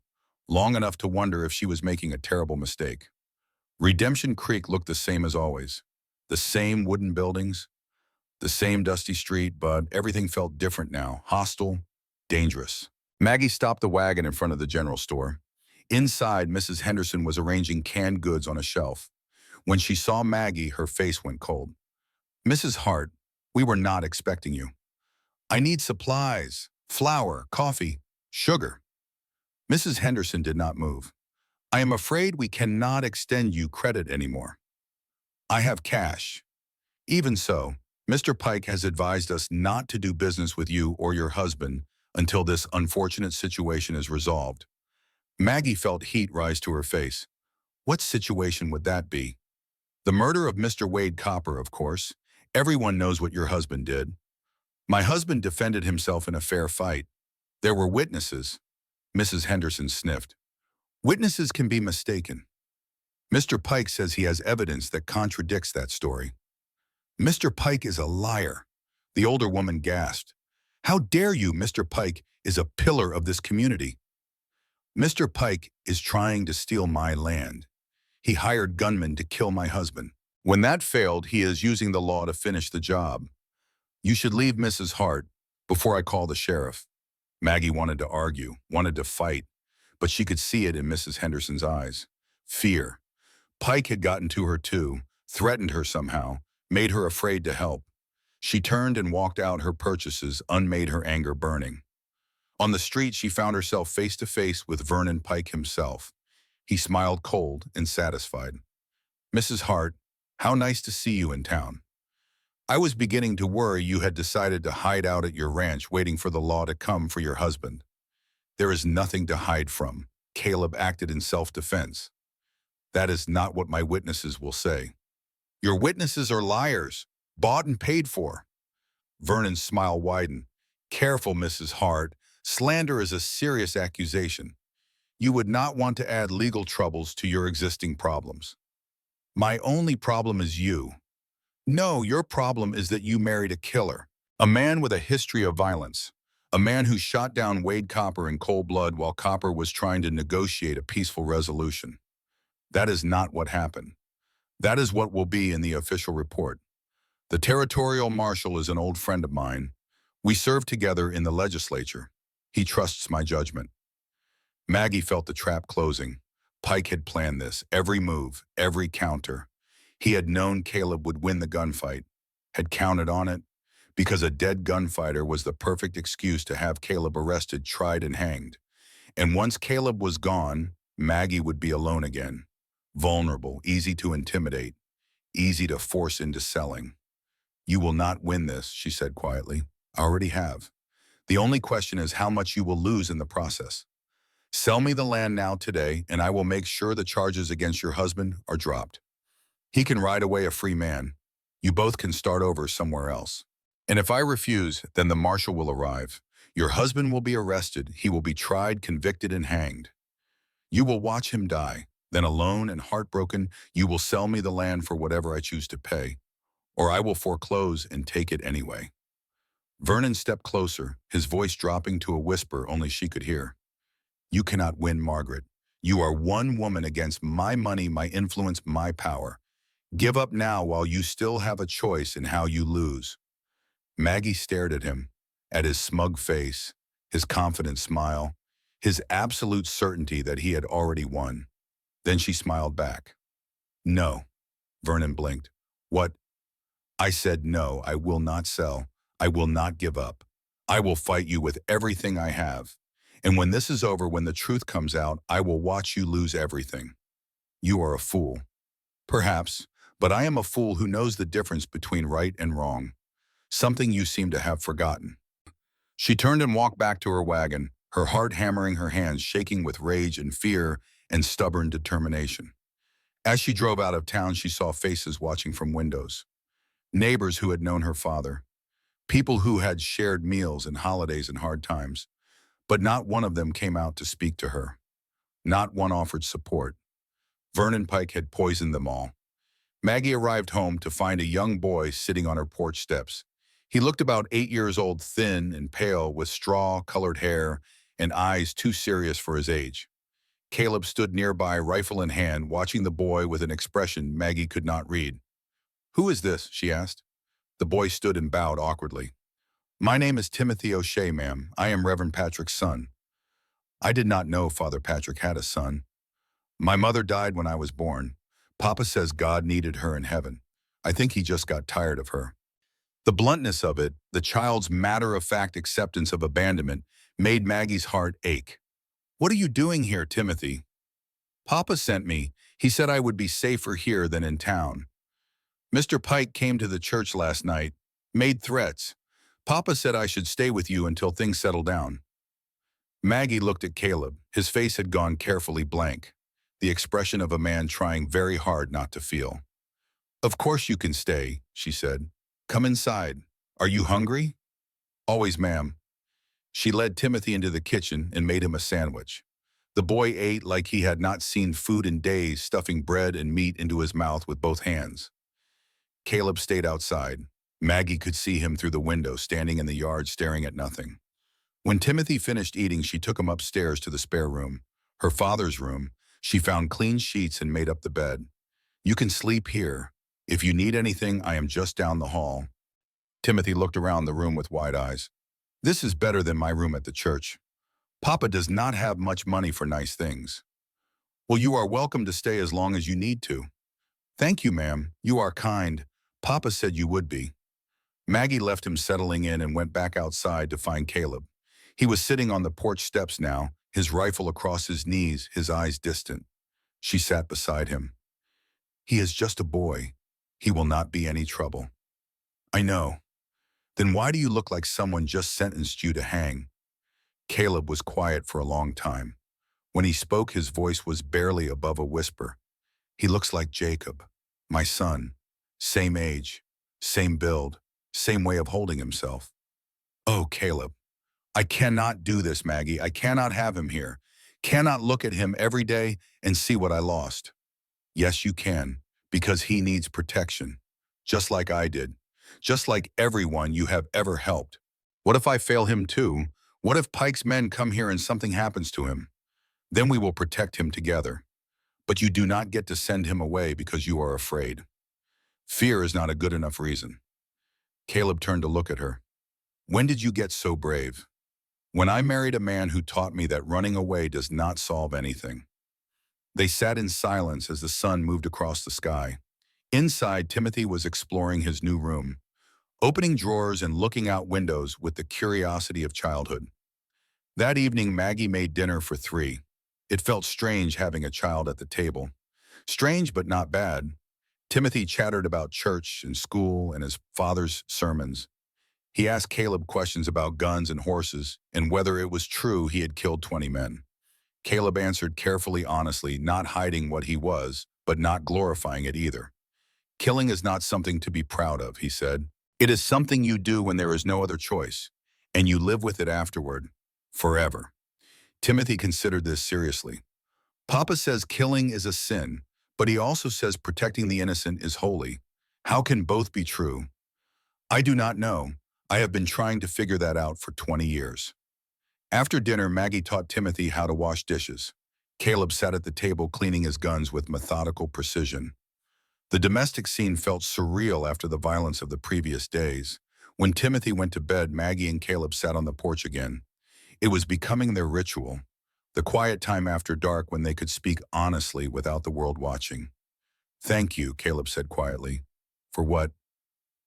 S1: Long enough to wonder if she was making a terrible mistake. Redemption Creek looked the same as always. The same wooden buildings, the same dusty street, but everything felt different now. Hostile, dangerous. Maggie stopped the wagon in front of the general store. Inside, Mrs. Henderson was arranging canned goods on a shelf. When she saw Maggie, her face went cold. "Mrs. Hart, we were not expecting you." "I need supplies, flour, coffee, sugar." Mrs. Henderson did not move. "I am afraid we cannot extend you credit anymore." "I have cash." "Even so, Mr. Pike has advised us not to do business with you or your husband until this unfortunate situation is resolved." Maggie felt heat rise to her face. "What situation would that be?" "The murder of Mr. Wade Copper, of course. Everyone knows what your husband did." "My husband defended himself in a fair fight. There were witnesses." Mrs. Henderson sniffed. "Witnesses can be mistaken. Mr. Pike says he has evidence that contradicts that story." "Mr. Pike is a liar." The older woman gasped. "How dare you? Mr. Pike is a pillar of this community." "Mr. Pike is trying to steal my land. He hired gunmen to kill my husband. When that failed, he is using the law to finish the job. You should leave Mrs. Hart before I call the sheriff. Maggie wanted to argue, wanted to fight, but she could see it in Mrs. Henderson's eyes. Fear. Pike had gotten to her too, threatened her somehow, made her afraid to help. She turned and walked out her purchases, unmade her anger burning. On the street, she found herself face to face with Vernon Pike himself. He smiled cold and satisfied. Mrs. Hart, how nice to see you in town. I was beginning to worry you had decided to hide out at your ranch waiting for the law to come for your husband. There is nothing to hide from. Caleb acted in self-defense. That is not what my witnesses will say. Your witnesses are liars, bought and paid for. Vernon's smile widened. Careful, Mrs. Hart. Slander is a serious accusation. You would not want to add legal troubles to your existing problems. My only problem is you. No, your problem is that you married a killer, a man with a history of violence, a man who shot down Wade Copper in cold blood while Copper was trying to negotiate a peaceful resolution. That is not what happened. That is what will be in the official report. The territorial marshal is an old friend of mine. We served together in the legislature. He trusts my judgment. Maggie felt the trap closing. Pike had planned this, every move, every counter. He had known Caleb would win the gunfight, had counted on it, because a dead gunfighter was the perfect excuse to have Caleb arrested, tried, and hanged. And once Caleb was gone, Maggie would be alone again. Vulnerable, easy to intimidate, easy to force into selling. You will not win this, she said quietly. I already have. The only question is how much you will lose in the process. Sell me the land now today, and I will make sure the charges against your husband are dropped. He can ride away a free man. You both can start over somewhere else. And if I refuse, then the marshal will arrive. Your husband will be arrested. He will be tried, convicted, and hanged. You will watch him die. Then alone and heartbroken, you will sell me the land for whatever I choose to pay, or I will foreclose and take it anyway. Vernon stepped closer, his voice dropping to a whisper only she could hear. You cannot win, Margaret. You are one woman against my money, my influence, my power. Give up now while you still have a choice in how you lose. Maggie stared at him, at his smug face, his confident smile, his absolute certainty that he had already won. Then she smiled back. No, Vernon blinked. What? I said no, I will not sell. I will not give up. I will fight you with everything I have. And when this is over, when the truth comes out, I will watch you lose everything. You are a fool. Perhaps, but I am a fool who knows the difference between right and wrong. Something you seem to have forgotten. She turned and walked back to her wagon, her heart hammering, her hands shaking with rage and fear and stubborn determination. As she drove out of town, she saw faces watching from windows. Neighbors who had known her father. People who had shared meals and holidays and hard times. But not one of them came out to speak to her. Not one offered support. Vernon Pike had poisoned them all. Maggie arrived home to find a young boy sitting on her porch steps. He looked about 8 years old, thin and pale, with straw-colored hair and eyes too serious for his age. Caleb stood nearby, rifle in hand, watching the boy with an expression Maggie could not read. Who is this? She asked. The boy stood and bowed awkwardly. My name is Timothy O'Shea, ma'am. I am Reverend Patrick's son. I did not know Father Patrick had a son. My mother died when I was born. Papa says God needed her in heaven. I think he just got tired of her. The bluntness of it, the child's matter-of-fact acceptance of abandonment, made Maggie's heart ache. What are you doing here, Timothy? Papa sent me. He said I would be safer here than in town. Mr. Pike came to the church last night, made threats. Papa said I should stay with you until things settle down. Maggie looked at Caleb. His face had gone carefully blank, the expression of a man trying very hard not to feel. Of course you can stay, she said. Come inside. Are you hungry? Always, ma'am. She led Timothy into the kitchen and made him a sandwich. The boy ate like he had not seen food in days, stuffing bread and meat into his mouth with both hands. Caleb stayed outside. Maggie could see him through the window, standing in the yard staring at nothing. When Timothy finished eating, she took him upstairs to the spare room, her father's room. She found clean sheets and made up the bed. You can sleep here. If you need anything, I am just down the hall. Timothy looked around the room with wide eyes. This is better than my room at the church. Papa does not have much money for nice things. Well, you are welcome to stay as long as you need to. Thank you, ma'am. You are kind. Papa said you would be. Maggie left him settling in and went back outside to find Caleb. He was sitting on the porch steps now, his rifle across his knees, his eyes distant. She sat beside him. He is just a boy. He will not be any trouble. I know. Then why do you look like someone just sentenced you to hang? Caleb was quiet for a long time. When he spoke, his voice was barely above a whisper. He looks like Jacob, my son. Same age, same build, same way of holding himself. Oh, Caleb. I cannot do this, Maggie. I cannot have him here. Cannot look at him every day and see what I lost. Yes, you can, because he needs protection, just like I did, just like everyone you have ever helped. What if I fail him too? What if Pike's men come here and something happens to him? Then we will protect him together. But you do not get to send him away because you are afraid. Fear is not a good enough reason. Caleb turned to look at her. When did you get so brave? When I married a man who taught me that running away does not solve anything. They sat in silence as the sun moved across the sky. Inside, Timothy was exploring his new room, opening drawers and looking out windows with the curiosity of childhood. That evening, Maggie made dinner for three. It felt strange having a child at the table. Strange, but not bad. Timothy chattered about church and school and his father's sermons. He asked Caleb questions about guns and horses and whether it was true he had killed 20 men. Caleb answered carefully, honestly, not hiding what he was, but not glorifying it either. Killing is not something to be proud of, he said. It is something you do when there is no other choice, and you live with it afterward, forever. Timothy considered this seriously. Papa says killing is a sin, but he also says protecting the innocent is holy. How can both be true? I do not know. I have been trying to figure that out for 20 years. After dinner, Maggie taught Timothy how to wash dishes. Caleb sat at the table cleaning his guns with methodical precision. The domestic scene felt surreal after the violence of the previous days. When Timothy went to bed, Maggie and Caleb sat on the porch again. It was becoming their ritual, the quiet time after dark when they could speak honestly without the world watching. Thank you, Caleb said quietly. For what?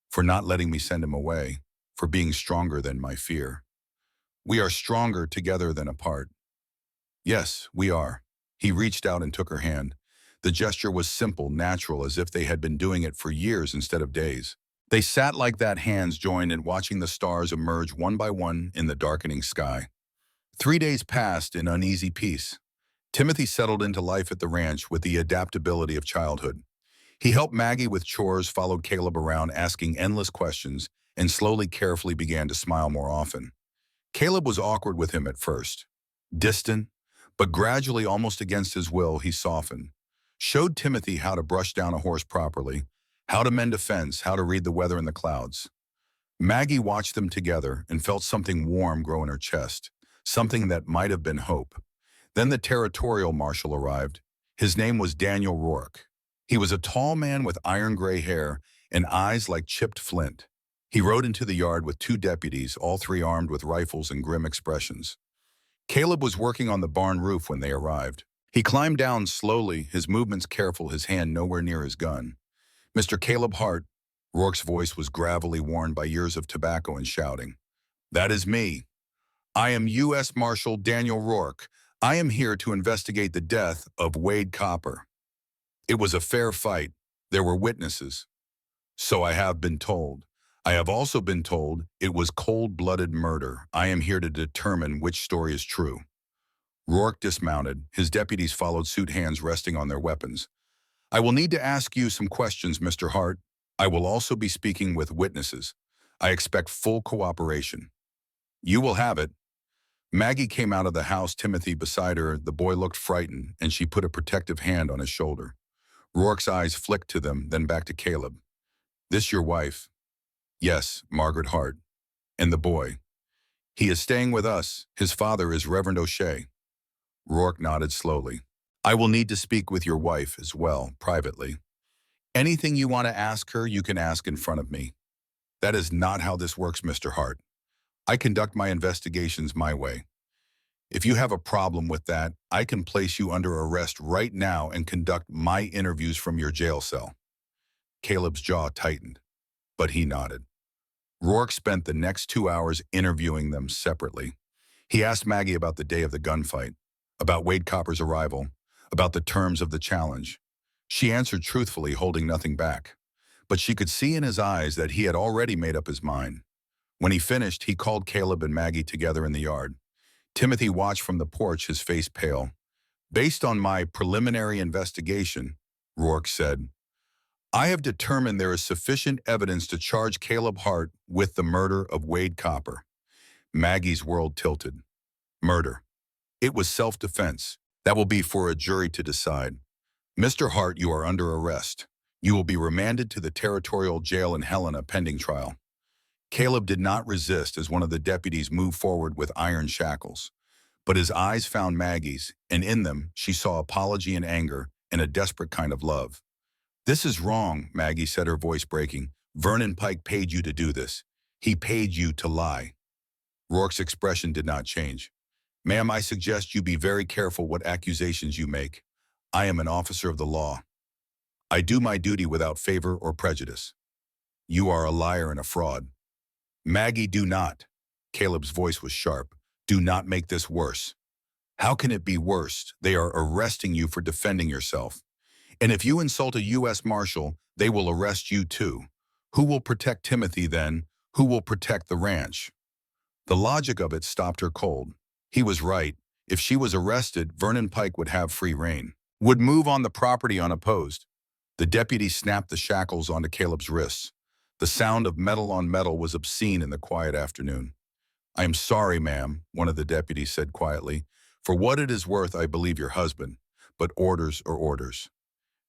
S1: For not letting me send him away, for being stronger than my fear. We are stronger together than apart. Yes, we are. He reached out and took her hand. The gesture was simple, natural, as if they had been doing it for years instead of days. They sat like that, hands joined and watching the stars emerge one by one in the darkening sky. 3 days passed in uneasy peace. Timothy settled into life at the ranch with the adaptability of childhood. He helped Maggie with chores, followed Caleb around asking endless questions, and slowly, carefully began to smile more often. Caleb was awkward with him at first. Distant, but gradually, almost against his will, he softened. Showed Timothy how to brush down a horse properly, how to mend a fence, how to read the weather in the clouds. Maggie watched them together and felt something warm grow in her chest, something that might have been hope. Then the territorial marshal arrived. His name was Daniel Rourke. He was a tall man with iron gray hair and eyes like chipped flint. He rode into the yard with 2 deputies, all 3 armed with rifles and grim expressions. Caleb was working on the barn roof when they arrived. He climbed down slowly, his movements careful, his hand nowhere near his gun. Mr. Caleb Hart, Rourke's voice was gravelly, worn by years of tobacco and shouting. That is me. I am U.S. Marshal Daniel Rourke. I am here to investigate the death of Wade Copper. It was a fair fight. There were witnesses. So I have been told. I have also been told it was cold-blooded murder. I am here to determine which story is true. Rourke dismounted. His deputies followed suit, hands resting on their weapons. I will need to ask you some questions, Mr. Hart. I will also be speaking with witnesses. I expect full cooperation. You will have it. Maggie came out of the house, Timothy beside her. The boy looked frightened, and she put a protective hand on his shoulder. Rourke's eyes flicked to them, then back to Caleb. This your wife? Yes, Margaret Hart. And the boy? He is staying with us. His father is Reverend O'Shea. Rourke nodded slowly. I will need to speak with your wife as well, privately. Anything you want to ask her, you can ask in front of me. That is not how this works, Mr. Hart. I conduct my investigations my way. If you have a problem with that, I can place you under arrest right now and conduct my interviews from your jail cell. Caleb's jaw tightened, but he nodded. Rourke spent the next 2 hours interviewing them separately. He asked Maggie about the day of the gunfight, about Wade Copper's arrival, about the terms of the challenge. She answered truthfully, holding nothing back. But she could see in his eyes that he had already made up his mind. When he finished, he called Caleb and Maggie together in the yard. Timothy watched from the porch, his face pale. Based on my preliminary investigation, Rourke said, I have determined there is sufficient evidence to charge Caleb Hart with the murder of Wade Copper. Maggie's world tilted. Murder. It was self-defense. That will be for a jury to decide. Mr. Hart, you are under arrest. You will be remanded to the territorial jail in Helena pending trial. Caleb did not resist as one of the deputies moved forward with iron shackles. But his eyes found Maggie's, and in them she saw apology and anger and a desperate kind of love. This is wrong, Maggie said, her voice breaking. Vernon Pike paid you to do this. He paid you to lie. Rourke's expression did not change. Ma'am, I suggest you be very careful what accusations you make. I am an officer of the law. I do my duty without favor or prejudice. You are a liar and a fraud. Maggie, do not. Caleb's voice was sharp. Do not make this worse. How can it be worse? They are arresting you for defending yourself. And if you insult a U.S. Marshal, they will arrest you too. Who will protect Timothy then? Who will protect the ranch? The logic of it stopped her cold. He was right. If she was arrested, Vernon Pike would have free rein, would move on the property unopposed. The deputy snapped the shackles onto Caleb's wrists. The sound of metal on metal was obscene in the quiet afternoon. I am sorry, ma'am, one of the deputies said quietly. For what it is worth, I believe your husband, but orders are orders.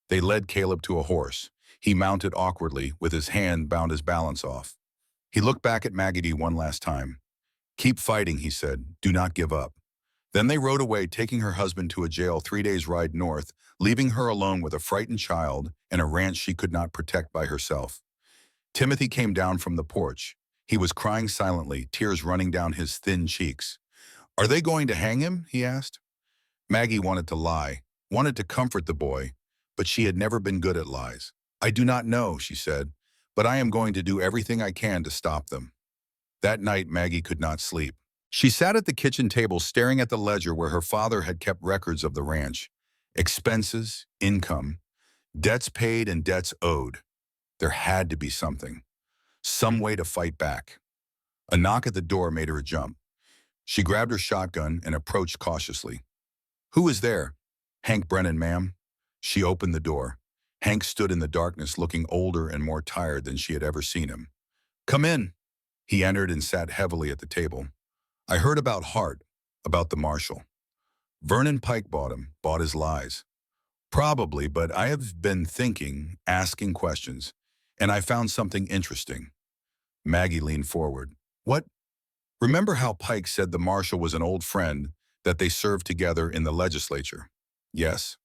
S1: They led Caleb to a horse. He mounted awkwardly, with his hand bound his balance off. He looked back at Maggie one last time. Keep fighting, he said. Do not give up. Then they rode away, taking her husband to a jail 3 days' ride north, leaving her alone with a frightened child and a ranch she could not protect by herself. Timothy came down from the porch. He was crying silently, tears running down his thin cheeks. Are they going to hang him? He asked. Maggie wanted to lie, wanted to comfort the boy, but she had never been good at lies. I do not know, she said, but I am going to do everything I can to stop them. That night, Maggie could not sleep. She sat at the kitchen table staring at the ledger where her father had kept records of the ranch. Expenses, income, debts paid and debts owed. There had to be something. Some way to fight back. A knock at the door made her jump. She grabbed her shotgun and approached cautiously. Who is there? Hank Brennan, ma'am. She opened the door. Hank stood in the darkness, looking older and more tired than she had ever seen him. Come in. He entered and sat heavily at the table. I heard about Hart, about the marshal. Vernon Pike bought him, bought his lies. Probably, but I have been thinking, asking questions, and I found something interesting. Maggie leaned forward. What? Remember how Pike said the marshal was an old friend, that they served together in the legislature? Yes.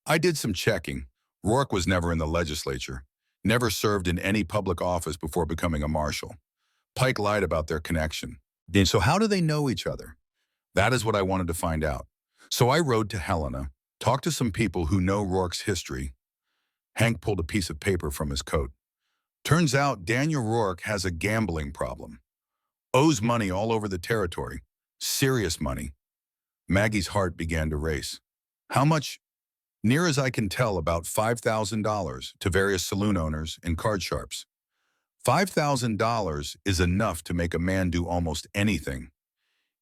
S1: I did some checking. Rourke was never in the legislature, never served in any public office before becoming a marshal. Pike lied about their connection. So how do they know each other? That is what I wanted to find out. So I rode to Helena, talked to some people who know Rourke's history. Hank pulled a piece of paper from his coat. Turns out Daniel Rourke has a gambling problem. Owes money all over the territory. Serious money. Maggie's heart began to race. How much? Near as I can tell, about $5,000 to various saloon owners and card sharps. $5,000 is enough to make a man do almost anything.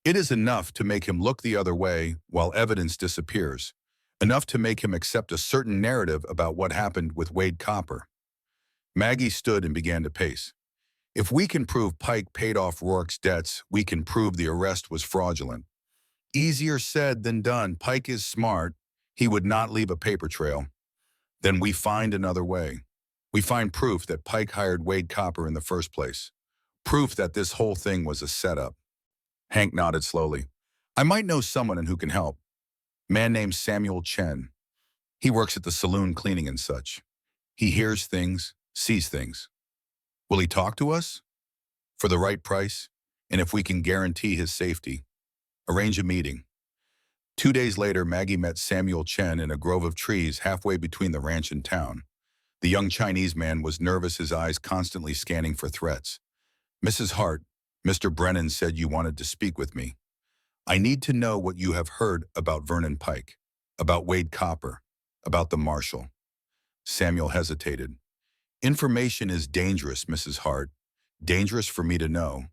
S1: It is enough to make him look the other way while evidence disappears. Enough to make him accept a certain narrative about what happened with Wade Copper. Maggie stood and began to pace. If we can prove Pike paid off Rourke's debts, we can prove the arrest was fraudulent. Easier said than done. Pike is smart. He would not leave a paper trail. Then we find another way. We find proof that Pike hired Wade Copper in the first place. Proof that this whole thing was a setup. Hank nodded slowly. I might know someone who can help. Man named Samuel Chen. He works at the saloon cleaning and such. He hears things, sees things. Will he talk to us? For the right price? And if we can guarantee his safety? Arrange a meeting. 2 days later, Maggie met Samuel Chen in a grove of trees halfway between the ranch and town. The young Chinese man was nervous, his eyes constantly scanning for threats. Mrs. Hart, Mr. Brennan said you wanted to speak with me. I need to know what you have heard about Vernon Pike, about Wade Copper, about the marshal. Samuel hesitated. Information is dangerous, Mrs. Hart. Dangerous for me to know.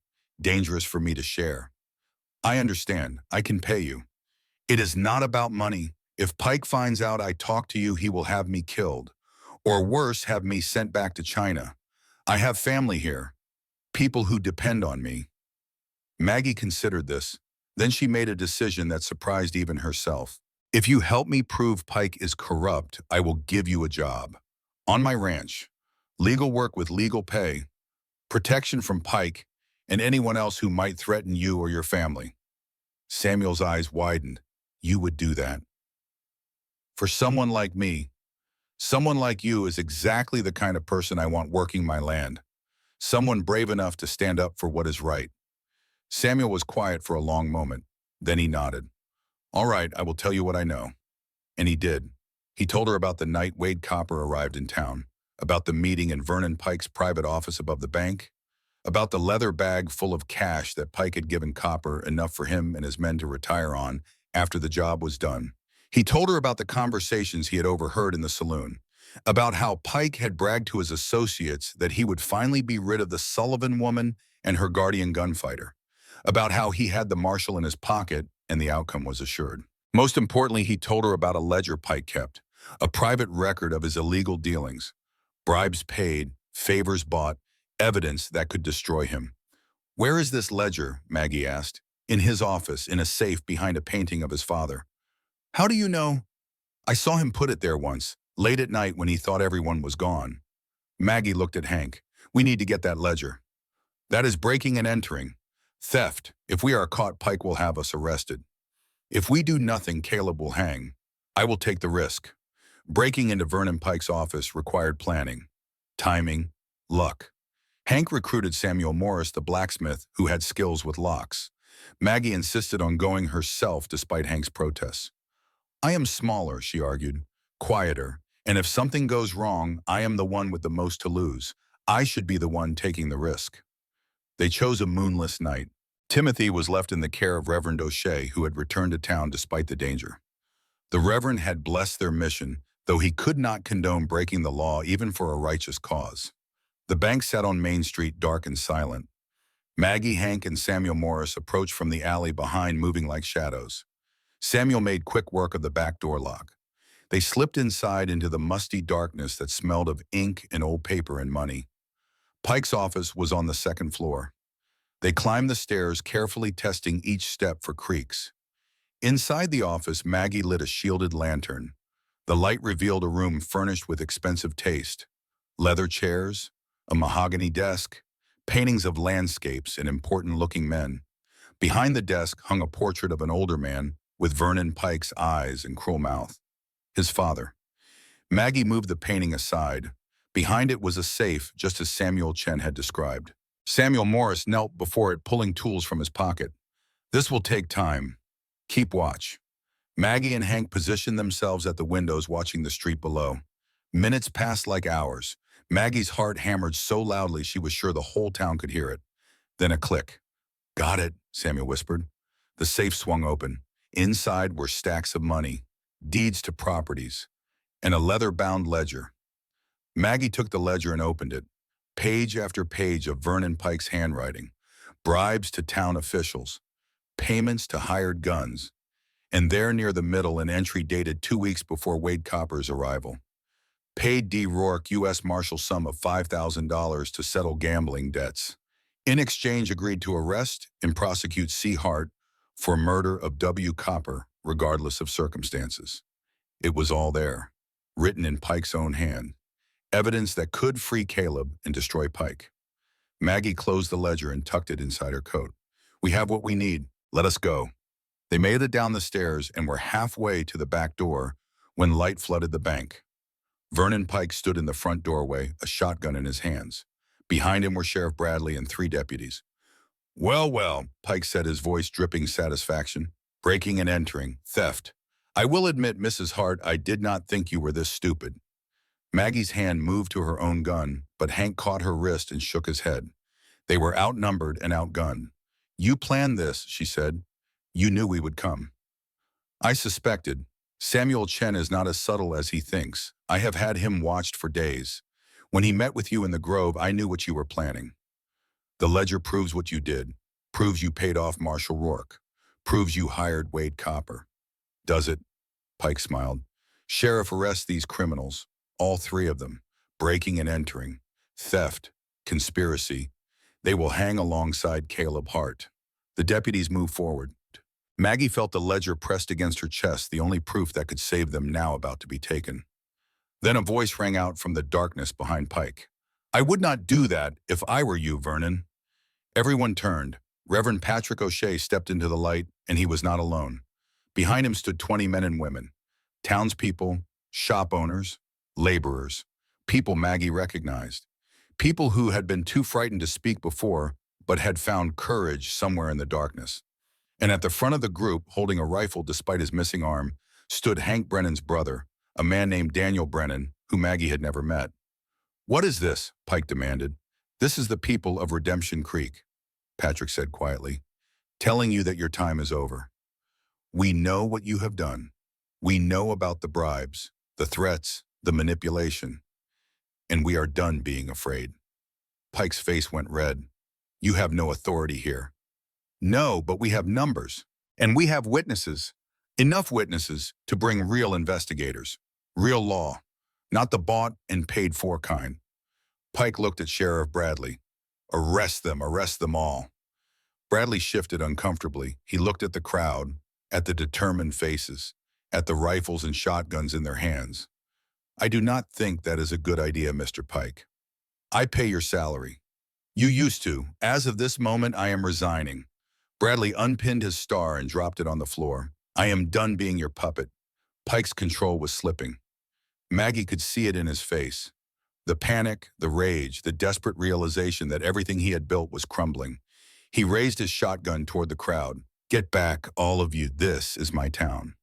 S1: Dangerous for me to share. I understand. I can pay you. It is not about money. If Pike finds out I talked to you, he will have me killed. Or worse, have me sent back to China. I have family here. People who depend on me. Maggie considered this. Then she made a decision that surprised even herself. If you help me prove Pike is corrupt, I will give you a job. On my ranch. Legal work with legal pay. Protection from Pike and anyone else who might threaten you or your family. Samuel's eyes widened. You would do that. For someone like me, someone like you is exactly the kind of person I want working my land. Someone brave enough to stand up for what is right. Samuel was quiet for a long moment. Then he nodded. All right, I will tell you what I know. And he did. He told her about the night Wade Copper arrived in town, about the meeting in Vernon Pike's private office above the bank, about the leather bag full of cash that Pike had given Copper, enough for him and his men to retire on after the job was done. He told her about the conversations he had overheard in the saloon, about how Pike had bragged to his associates that he would finally be rid of the Sullivan woman and her guardian Gunfighter, about how he had the marshal in his pocket and the outcome was assured. Most importantly, he told her about a ledger Pike kept, a private record of his illegal dealings, bribes paid, favors bought, evidence that could destroy him. Where is this ledger? Maggie asked. In his office, in a safe behind a painting of his father. How do you know? I saw him put it there once, late at night when he thought everyone was gone. Maggie looked at Hank. We need to get that ledger. That is breaking and entering. Theft. If we are caught, Pike will have us arrested. If we do nothing, Caleb will hang. I will take the risk. Breaking into Vernon Pike's office required planning, timing, luck. Hank recruited Samuel Morris, the blacksmith, who had skills with locks. Maggie insisted on going herself despite Hank's protests. I am smaller, she argued, quieter, and if something goes wrong, I am the one with the most to lose. I should be the one taking the risk. They chose a moonless night. Timothy was left in the care of Reverend O'Shea, who had returned to town despite the danger. The Reverend had blessed their mission, though he could not condone breaking the law even for a righteous cause. The bank sat on Main Street, dark and silent. Maggie, Hank, and Samuel Morris approached from the alley behind, moving like shadows. Samuel made quick work of the back door lock. They slipped inside into the musty darkness that smelled of ink and old paper and money. Pike's office was on the second floor. They climbed the stairs, carefully testing each step for creaks. Inside the office, Maggie lit a shielded lantern. The light revealed a room furnished with expensive taste. Leather chairs, a mahogany desk, paintings of landscapes and important-looking men. Behind the desk hung a portrait of an older man with Vernon Pike's eyes and cruel mouth. His father. Maggie moved the painting aside. Behind it was a safe, just as Samuel Chen had described. Samuel Morris knelt before it, pulling tools from his pocket. This will take time. Keep watch. Maggie and Hank positioned themselves at the windows, watching the street below. Minutes passed like hours. Maggie's heart hammered so loudly she was sure the whole town could hear it. Then a click. Got it, Samuel whispered. The safe swung open. Inside were stacks of money, deeds to properties, and a leather-bound ledger. Maggie took the ledger and opened it. Page after page of Vernon Pike's handwriting. Bribes to town officials. Payments to hired guns. And there near the middle, an entry dated 2 weeks before Wade Copper's arrival. Paid D. Rourke U.S. Marshal sum of $5,000 to settle gambling debts. In exchange, agreed to arrest and prosecute C. Hart for murder of W. Copper, regardless of circumstances. It was all there, written in Pike's own hand. Evidence that could free Caleb and destroy Pike. Maggie closed the ledger and tucked it inside her coat. We have what we need. Let us go. They made it down the stairs and were halfway to the back door when light flooded the bank. Vernon Pike stood in the front doorway, a shotgun in his hands. Behind him were Sheriff Bradley and 3 deputies. "Well, well," Pike said, his voice dripping satisfaction. "Breaking and entering. Theft. I will admit, Mrs. Hart, I did not think you were this stupid." Maggie's hand moved to her own gun, but Hank caught her wrist and shook his head. They were outnumbered and outgunned. "You planned this," she said. "You knew we would come." "I suspected. Samuel Chen is not as subtle as he thinks. I have had him watched for days. When he met with you in the Grove, I knew what you were planning. The ledger proves what you did, proves you paid off Marshall Rourke, proves you hired Wade Copper." "Does it?" Pike smiled. "Sheriff, arrest these criminals, all 3 of them, breaking and entering, theft, conspiracy. They will hang alongside Caleb Hart." The deputies moved forward. Maggie felt the ledger pressed against her chest, the only proof that could save them now about to be taken. Then a voice rang out from the darkness behind Pike. "I would not do that if I were you, Vernon." Everyone turned. Reverend Patrick O'Shea stepped into the light, and he was not alone. Behind him stood 20 men and women, townspeople, shop owners, laborers, people Maggie recognized, people who had been too frightened to speak before, but had found courage somewhere in the darkness. And at the front of the group, holding a rifle despite his missing arm, stood Hank Brennan's brother, a man named Daniel Brennan, who Maggie had never met. "What is this?" Pike demanded. "This is the people of Redemption Creek," Patrick said quietly, "telling you that your time is over. We know what you have done. We know about the bribes, the threats, the manipulation, and we are done being afraid." Pike's face went red. "You have no authority here." "No, but we have numbers, and we have witnesses. Enough witnesses to bring real investigators, real law, not the bought and paid for kind." Pike looked at Sheriff Bradley. Arrest them all." Bradley shifted uncomfortably. He looked at the crowd, at the determined faces, at the rifles and shotguns in their hands. "I do not think that is a good idea, Mr. Pike. I pay your salary. You used to. As of this moment, I am resigning." Bradley unpinned his star and dropped it on the floor. "I am done being your puppet." Pike's control was slipping. Maggie could see it in his face. The panic, the rage, the desperate realization that everything he had built was crumbling. He raised his shotgun toward the crowd. "Get back, all of you. This is my town."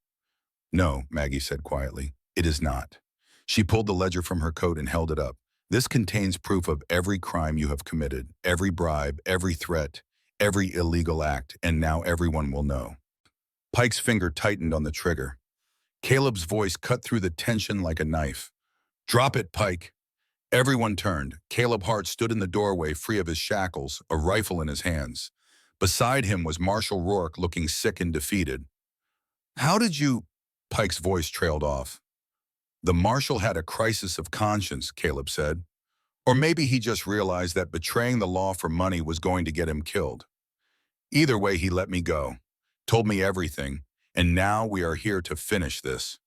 S1: "No," Maggie said quietly. "It is not." She pulled the ledger from her coat and held it up. "This contains proof of every crime you have committed, every bribe, every threat, every illegal act, and now everyone will know." Pike's finger tightened on the trigger. Caleb's voice cut through the tension like a knife. "Drop it, Pike." Everyone turned. Caleb Hart stood in the doorway, free of his shackles, a rifle in his hands. Beside him was Marshall Rourke, looking sick and defeated. "How did you—" Pike's voice trailed off. "The Marshal had a crisis of conscience," Caleb said. "Or maybe he just realized that betraying the law for money was going to get him killed. Either way, he let me go, told me everything, and now we are here to finish this."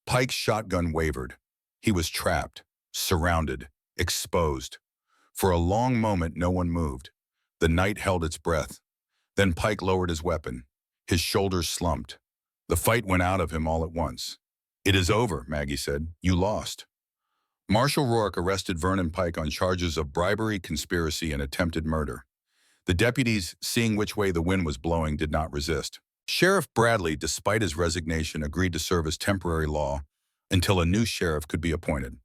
S1: Pike's shotgun wavered. He was trapped, surrounded, exposed. For a long moment, no one moved. The night held its breath. Then Pike lowered his weapon. His shoulders slumped. The fight went out of him all at once. "It is over," Maggie said. "You lost." Marshall Rourke arrested Vernon Pike on charges of bribery, conspiracy, and attempted murder. The deputies, seeing which way the wind was blowing, did not resist. Sheriff Bradley, despite his resignation, agreed to serve as temporary law until a new sheriff could be appointed.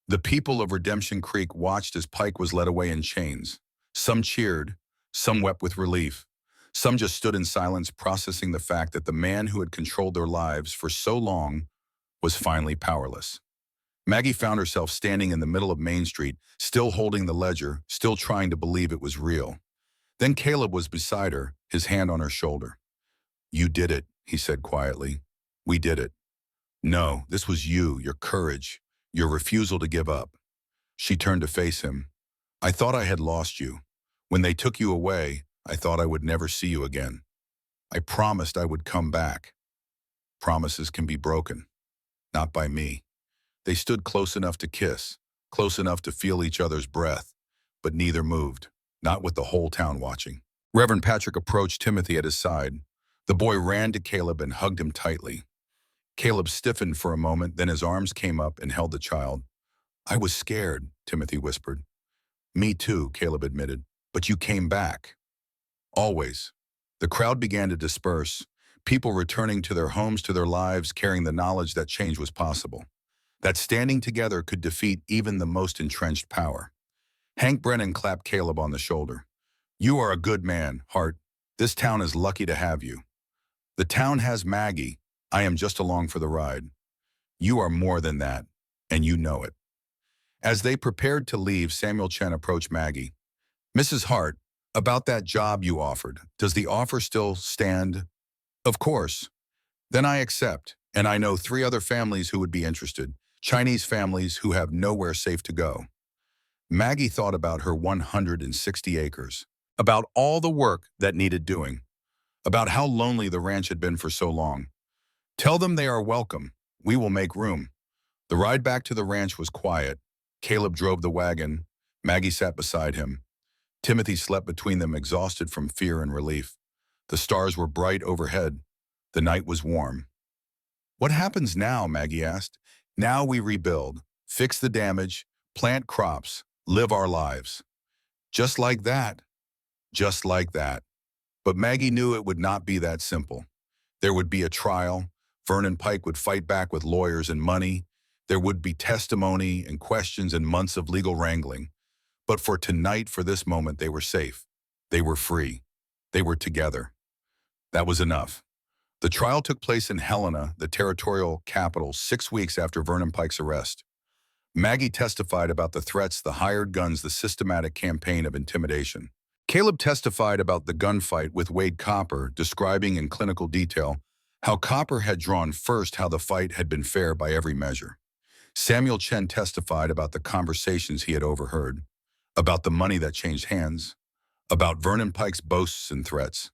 S1: The people of Redemption Creek watched as Pike was led away in chains. Some cheered, some wept with relief. Some just stood in silence, processing the fact that the man who had controlled their lives for so long was finally powerless. Maggie found herself standing in the middle of Main Street, still holding the ledger, still trying to believe it was real. Then Caleb was beside her, his hand on her shoulder. "You did it," he said quietly. "We did it. No, this was you, your courage, your refusal to give up." She turned to face him. "I thought I had lost you. When they took you away, I thought I would never see you again. I promised I would come back. Promises can be broken. Not by me." They stood close enough to kiss, close enough to feel each other's breath, but neither moved, not with the whole town watching. Reverend Patrick approached Timothy at his side. The boy ran to Caleb and hugged him tightly. Caleb stiffened for a moment, then his arms came up and held the child. "I was scared," Timothy whispered. Me too, Caleb admitted. But you came back. Always. The crowd began to disperse, people returning to their homes, to their lives, carrying the knowledge that change was possible, that standing together could defeat even the most entrenched power. Hank Brennan clapped Caleb on the shoulder. You are a good man, Hart. This town is lucky to have you. The town has Maggie. I am just along for the ride. You are more than that, and you know it. As they prepared to leave, Samuel Chen approached Maggie. Mrs. Hart, about that job you offered, does the offer still stand? Of course. Then I accept, and I know 3 other families who would be interested, Chinese families who have nowhere safe to go. Maggie thought about her 160 acres, about all the work that needed doing, about how lonely the ranch had been for so long. Tell them they are welcome. We will make room. The ride back to the ranch was quiet. Caleb drove the wagon. Maggie sat beside him. Timothy slept between them, exhausted from fear and relief. The stars were bright overhead. The night was warm. What happens now? Maggie asked. Now we rebuild, fix the damage, plant crops, live our lives. Just like that. Just like that. But Maggie knew it would not be that simple. There would be a trial. Vernon Pike would fight back with lawyers and money. There would be testimony and questions and months of legal wrangling. But for tonight, for this moment, they were safe. They were free. They were together. That was enough. The trial took place in Helena, the territorial capital, 6 weeks after Vernon Pike's arrest. Maggie testified about the threats, the hired guns, the systematic campaign of intimidation. Caleb testified about the gunfight with Wade Copper, describing in clinical detail how Copper had drawn first, how the fight had been fair by every measure. Samuel Chen testified about the conversations he had overheard, about the money that changed hands, about Vernon Pike's boasts and threats.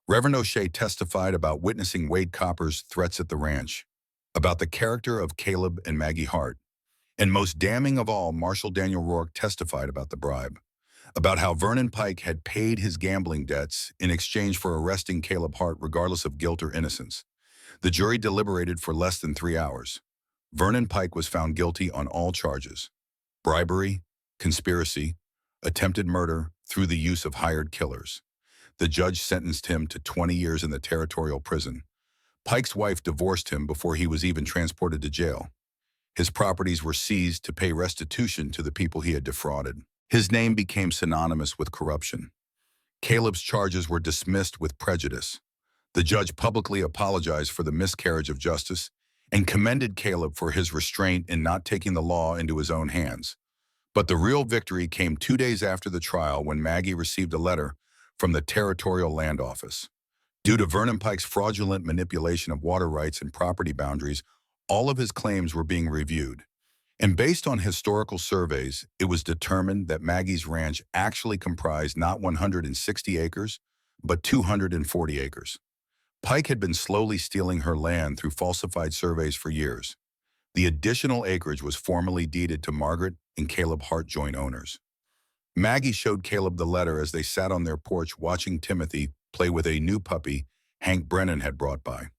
S1: Reverend O'Shea testified about witnessing Wade Copper's threats at the ranch, about the character of Caleb and Maggie Hart. And most damning of all, Marshal Daniel Rourke testified about the bribe, about how Vernon Pike had paid his gambling debts in exchange for arresting Caleb Hart regardless of guilt or innocence. The jury deliberated for less than 3 hours. Vernon Pike was found guilty on all charges: bribery, conspiracy, attempted murder through the use of hired killers. The judge sentenced him to 20 years in the territorial prison. Pike's wife divorced him before he was even transported to jail. His properties were seized to pay restitution to the people he had defrauded. His name became synonymous with corruption. Caleb's charges were dismissed with prejudice. The judge publicly apologized for the miscarriage of justice and commended Caleb for his restraint in not taking the law into his own hands. But the real victory came 2 days after the trial, when Maggie received a letter from the Territorial Land Office. Due to Vernon Pike's fraudulent manipulation of water rights and property boundaries, all of his claims were being reviewed. And based on historical surveys, it was determined that Maggie's ranch actually comprised not 160 acres, but 240 acres. Pike had been slowly stealing her land through falsified surveys for years. The additional acreage was formally deeded to Margaret and Caleb Hart, joint owners. Maggie showed Caleb the letter as they sat on their porch watching Timothy play with a new puppy Hank Brennan had brought by.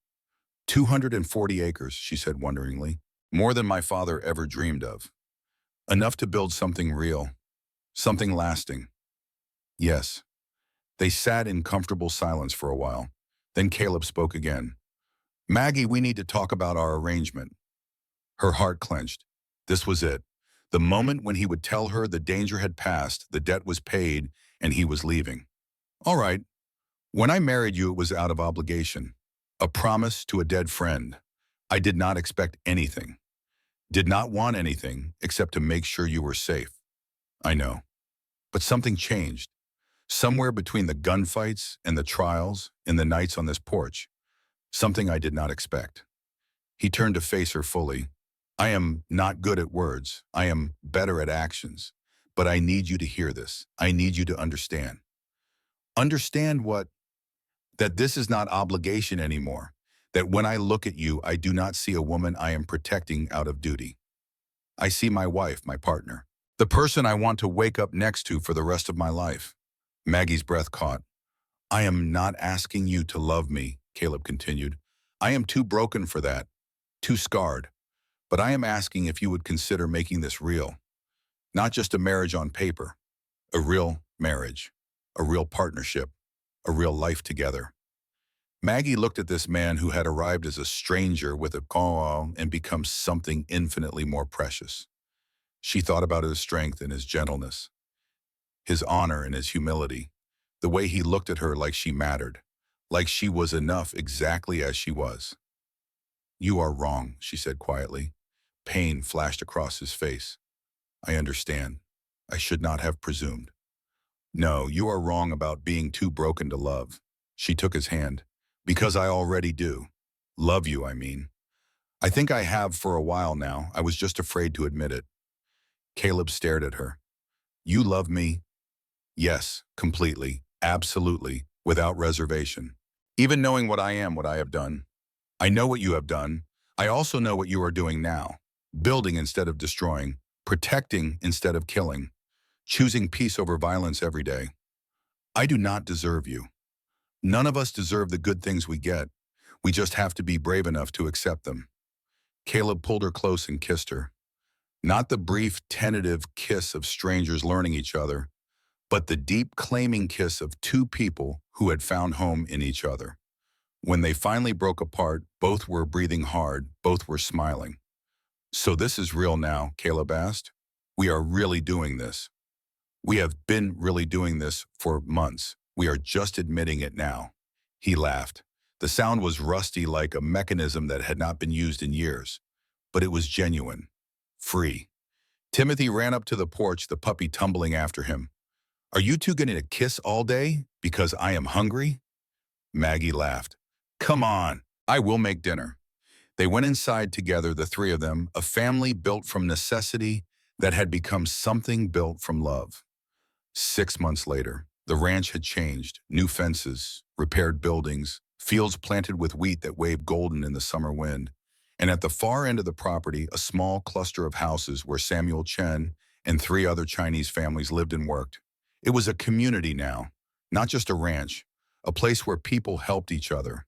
S1: 240 acres, she said wonderingly. More than my father ever dreamed of. Enough to build something real, something lasting. Yes. They sat in comfortable silence for a while. Then Caleb spoke again. Maggie, we need to talk about our arrangement. Her heart clenched. This was it. The moment when he would tell her the danger had passed, the debt was paid, and he was leaving. All right. When I married you, it was out of obligation. A promise to a dead friend. I did not expect anything. Did not want anything except to make sure you were safe. I know. But something changed. Somewhere between the gunfights and the trials and the nights on this porch. Something I did not expect. He turned to face her fully. I am not good at words. I am better at actions. But I need you to hear this. I need you to understand. Understand what? That this is not obligation anymore. That when I look at you, I do not see a woman I am protecting out of duty. I see my wife, my partner. The person I want to wake up next to for the rest of my life. Maggie's breath caught. I am not asking you to love me, Caleb continued. I am too broken for that, too scarred. But I am asking if you would consider making this real. Not just a marriage on paper, A real marriage, a real partnership, a real life together. Maggie looked at this man who had arrived as a stranger with a call and become something infinitely more precious. She thought about his strength and his gentleness, his honor and his humility, the way he looked at her like she mattered, like she was enough exactly as she was. "You are wrong," she said quietly. Pain flashed across his face. "I understand. I should not have presumed." "No, you are wrong about being too broken to love." She took his hand. "Because I already do. Love you, I mean. I think I have for a while now. I was just afraid to admit it." Caleb stared at her. "You love me?" "Yes, completely, absolutely, without reservation. Even knowing what I am, what I have done. I know what you have done. I also know what you are doing now. Building instead of destroying, protecting instead of killing, choosing peace over violence every day. I do not deserve you. None of us deserve the good things we get. We just have to be brave enough to accept them." Caleb pulled her close and kissed her. Not the brief, tentative kiss of strangers learning each other, but the deep, claiming kiss of two people who had found home in each other. When they finally broke apart, both were breathing hard, both were smiling. "So this is real now?" Caleb asked. "We are really doing this." "We have been really doing this for months. We are just admitting it now." He laughed. The sound was rusty like a mechanism that had not been used in years, but it was genuine, free. Timothy ran up to the porch, the puppy tumbling after him. "Are you two going to kiss all day? Because I am hungry?" Maggie laughed. "Come on, I will make dinner." They went inside together, the three of them, a family built from necessity that had become something built from love. 6 months later, the ranch had changed. New fences, repaired buildings, fields planted with wheat that waved golden in the summer wind. And at the far end of the property, a small cluster of houses where Samuel Chen and three other Chinese families lived and worked. It was a community now, not just a ranch, a place where people helped each other,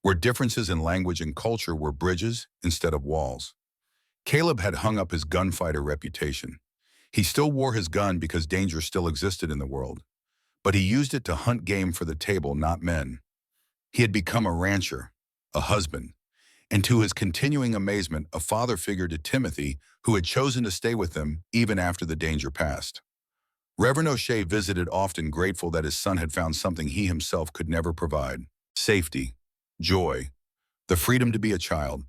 S1: where differences in language and culture were bridges instead of walls. Caleb had hung up his gunfighter reputation. He still wore his gun because danger still existed in the world, but he used it to hunt game for the table, not men. He had become a rancher, a husband, and to his continuing amazement, a father figure to Timothy, who had chosen to stay with them even after the danger passed. Reverend O'Shea visited often, grateful that his son had found something he himself could never provide: safety, joy, the freedom to be a child.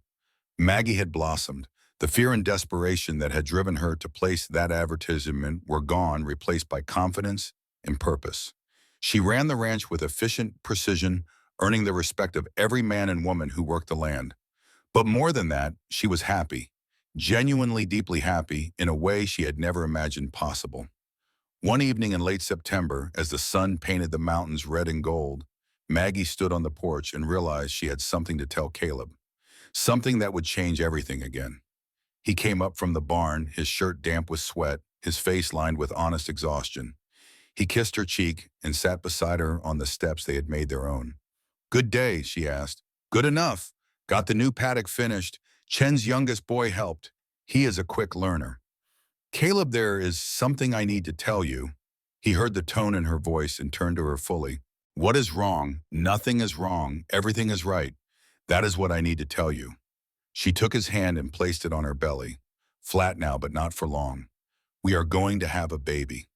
S1: Maggie had blossomed. The fear and desperation that had driven her to place that advertisement were gone, replaced by confidence and purpose. She ran the ranch with efficient precision, earning the respect of every man and woman who worked the land. But more than that, she was happy, genuinely deeply happy in a way she had never imagined possible. One evening in late September, as the sun painted the mountains red and gold, Maggie stood on the porch and realized she had something to tell Caleb, something that would change everything again. He came up from the barn, his shirt damp with sweat, his face lined with honest exhaustion. He kissed her cheek and sat beside her on the steps they had made their own. "Good day," she asked. "Good enough. Got the new paddock finished. Chen's youngest boy helped. He is a quick learner." "Caleb, there is something I need to tell you." He heard the tone in her voice and turned to her fully. "What is wrong? Nothing is wrong. Everything is right. That is what I need to tell you." She took his hand and placed it on her belly. "Flat now, but not for long. We are going to have a baby."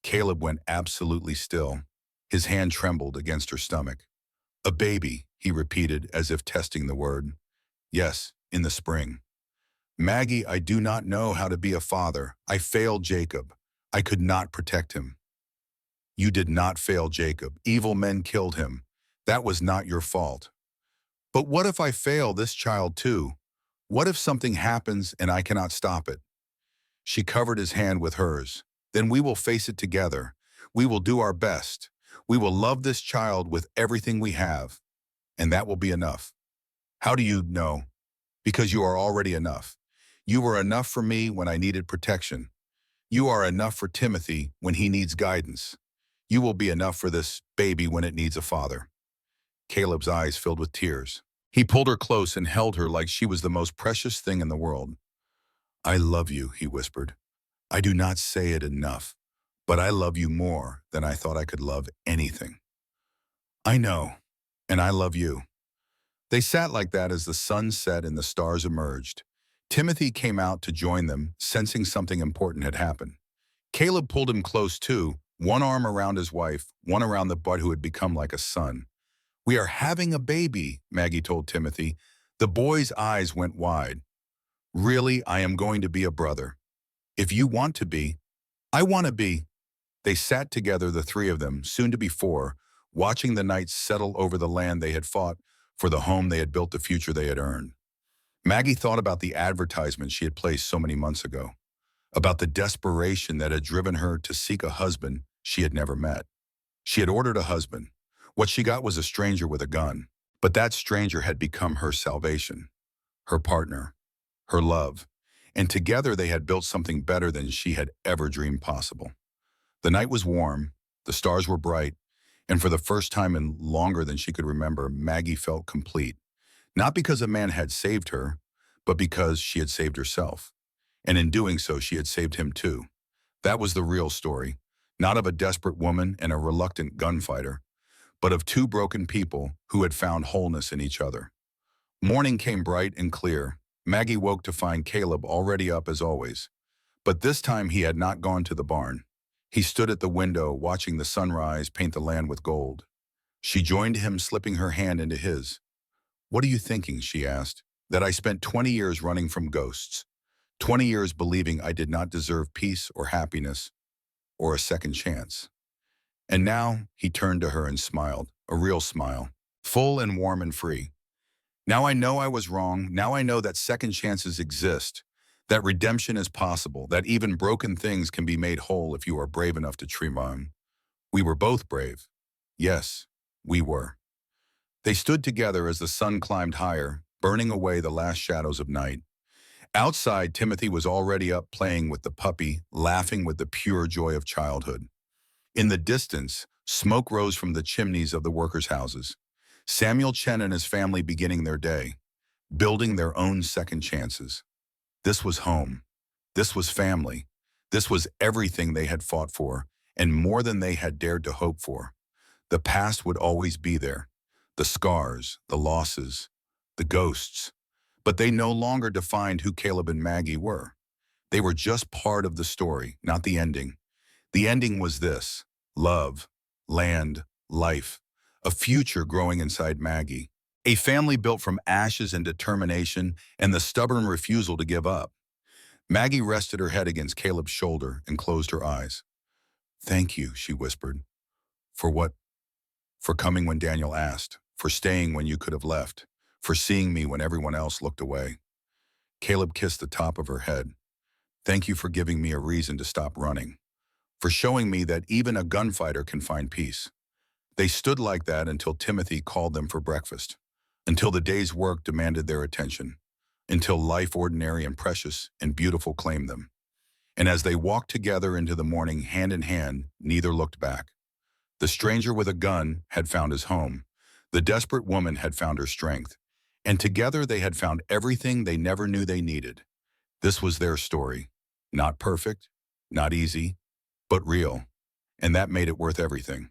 S1: Caleb went absolutely still. His hand trembled against her stomach. "A baby," he repeated as if testing the word. "Yes, in the spring." "Maggie, I do not know how to be a father. I failed Jacob. I could not protect him." "You did not fail Jacob. Evil men killed him. That was not your fault." "But what if I fail this child too? What if something happens and I cannot stop it?" She covered his hand with hers. "Then we will face it together. We will do our best. We will love this child with everything we have, and that will be enough." "How do you know?" "Because you are already enough. You were enough for me when I needed protection. You are enough for Timothy when he needs guidance. You will be enough for this baby when it needs a father." Caleb's eyes filled with tears. He pulled her close and held her like she was the most precious thing in the world. "I love you," he whispered. "I do not say it enough, but I love you more than I thought I could love anything. I know, and I love you. They sat like that as the sun set and the stars emerged. Timothy came out to join them, sensing something important had happened. Caleb pulled him close too, one arm around his wife, one around the bud who had become like a son. "We are having a baby," Maggie told Timothy. The boy's eyes went wide. "Really, I am going to be a brother. If you want to be, I want to be." They sat together, the three of them, soon to be four, watching the night settle over the land they had fought for, the home they had built, the future they had earned. Maggie thought about the advertisement she had placed so many months ago, about the desperation that had driven her to seek a husband she had never met. She had ordered a husband. What she got was a stranger with a gun. But that stranger had become her salvation, her partner, her love. And together they had built something better than she had ever dreamed possible. The night was warm, the stars were bright, and for the first time in longer than she could remember, Maggie felt complete. Not because a man had saved her, but because she had saved herself. And in doing so, she had saved him too. That was the real story, not of a desperate woman and a reluctant gunfighter, but of two broken people who had found wholeness in each other. Morning came bright and clear. Maggie woke to find Caleb already up as always. But this time he had not gone to the barn. He stood at the window, watching the sunrise paint the land with gold. She joined him, slipping her hand into his. "What are you thinking?" she asked. "That I spent 20 years running from ghosts. 20 years believing I did not deserve peace or happiness or a second chance." And now he turned to her and smiled, a real smile, full and warm and free. "Now I know I was wrong. Now I know that second chances exist, that redemption is possible, that even broken things can be made whole if you are brave enough to dream on." We were both brave. Yes, we were. They stood together as the sun climbed higher, burning away the last shadows of night. Outside, Timothy was already up playing with the puppy, laughing with the pure joy of childhood. In the distance, smoke rose from the chimneys of the workers' houses. Samuel Chen and his family beginning their day, building their own second chances. This was home. This was family. This was everything they had fought for, and more than they had dared to hope for. The past would always be there. The scars, the losses, the ghosts. But they no longer defined who Caleb and Maggie were. They were just part of the story, not the ending. The ending was this: love, land, life, a future growing inside Maggie. A family built from ashes and determination and the stubborn refusal to give up. Maggie rested her head against Caleb's shoulder and closed her eyes. "Thank you," she whispered. "For what?" "For coming when Daniel asked, for staying when you could have left, for seeing me when everyone else looked away." Caleb kissed the top of her head. "Thank you for giving me a reason to stop running, for showing me that even a gunfighter can find peace." They stood like that until Timothy called them for breakfast, until the day's work demanded their attention, until life, ordinary and precious and beautiful, claimed them. And as they walked together into the morning hand in hand, neither looked back. The stranger with a gun had found his home. The desperate woman had found her strength. And together they had found everything they never knew they needed. This was their story. Not perfect, not easy, but real. And that made it worth everything.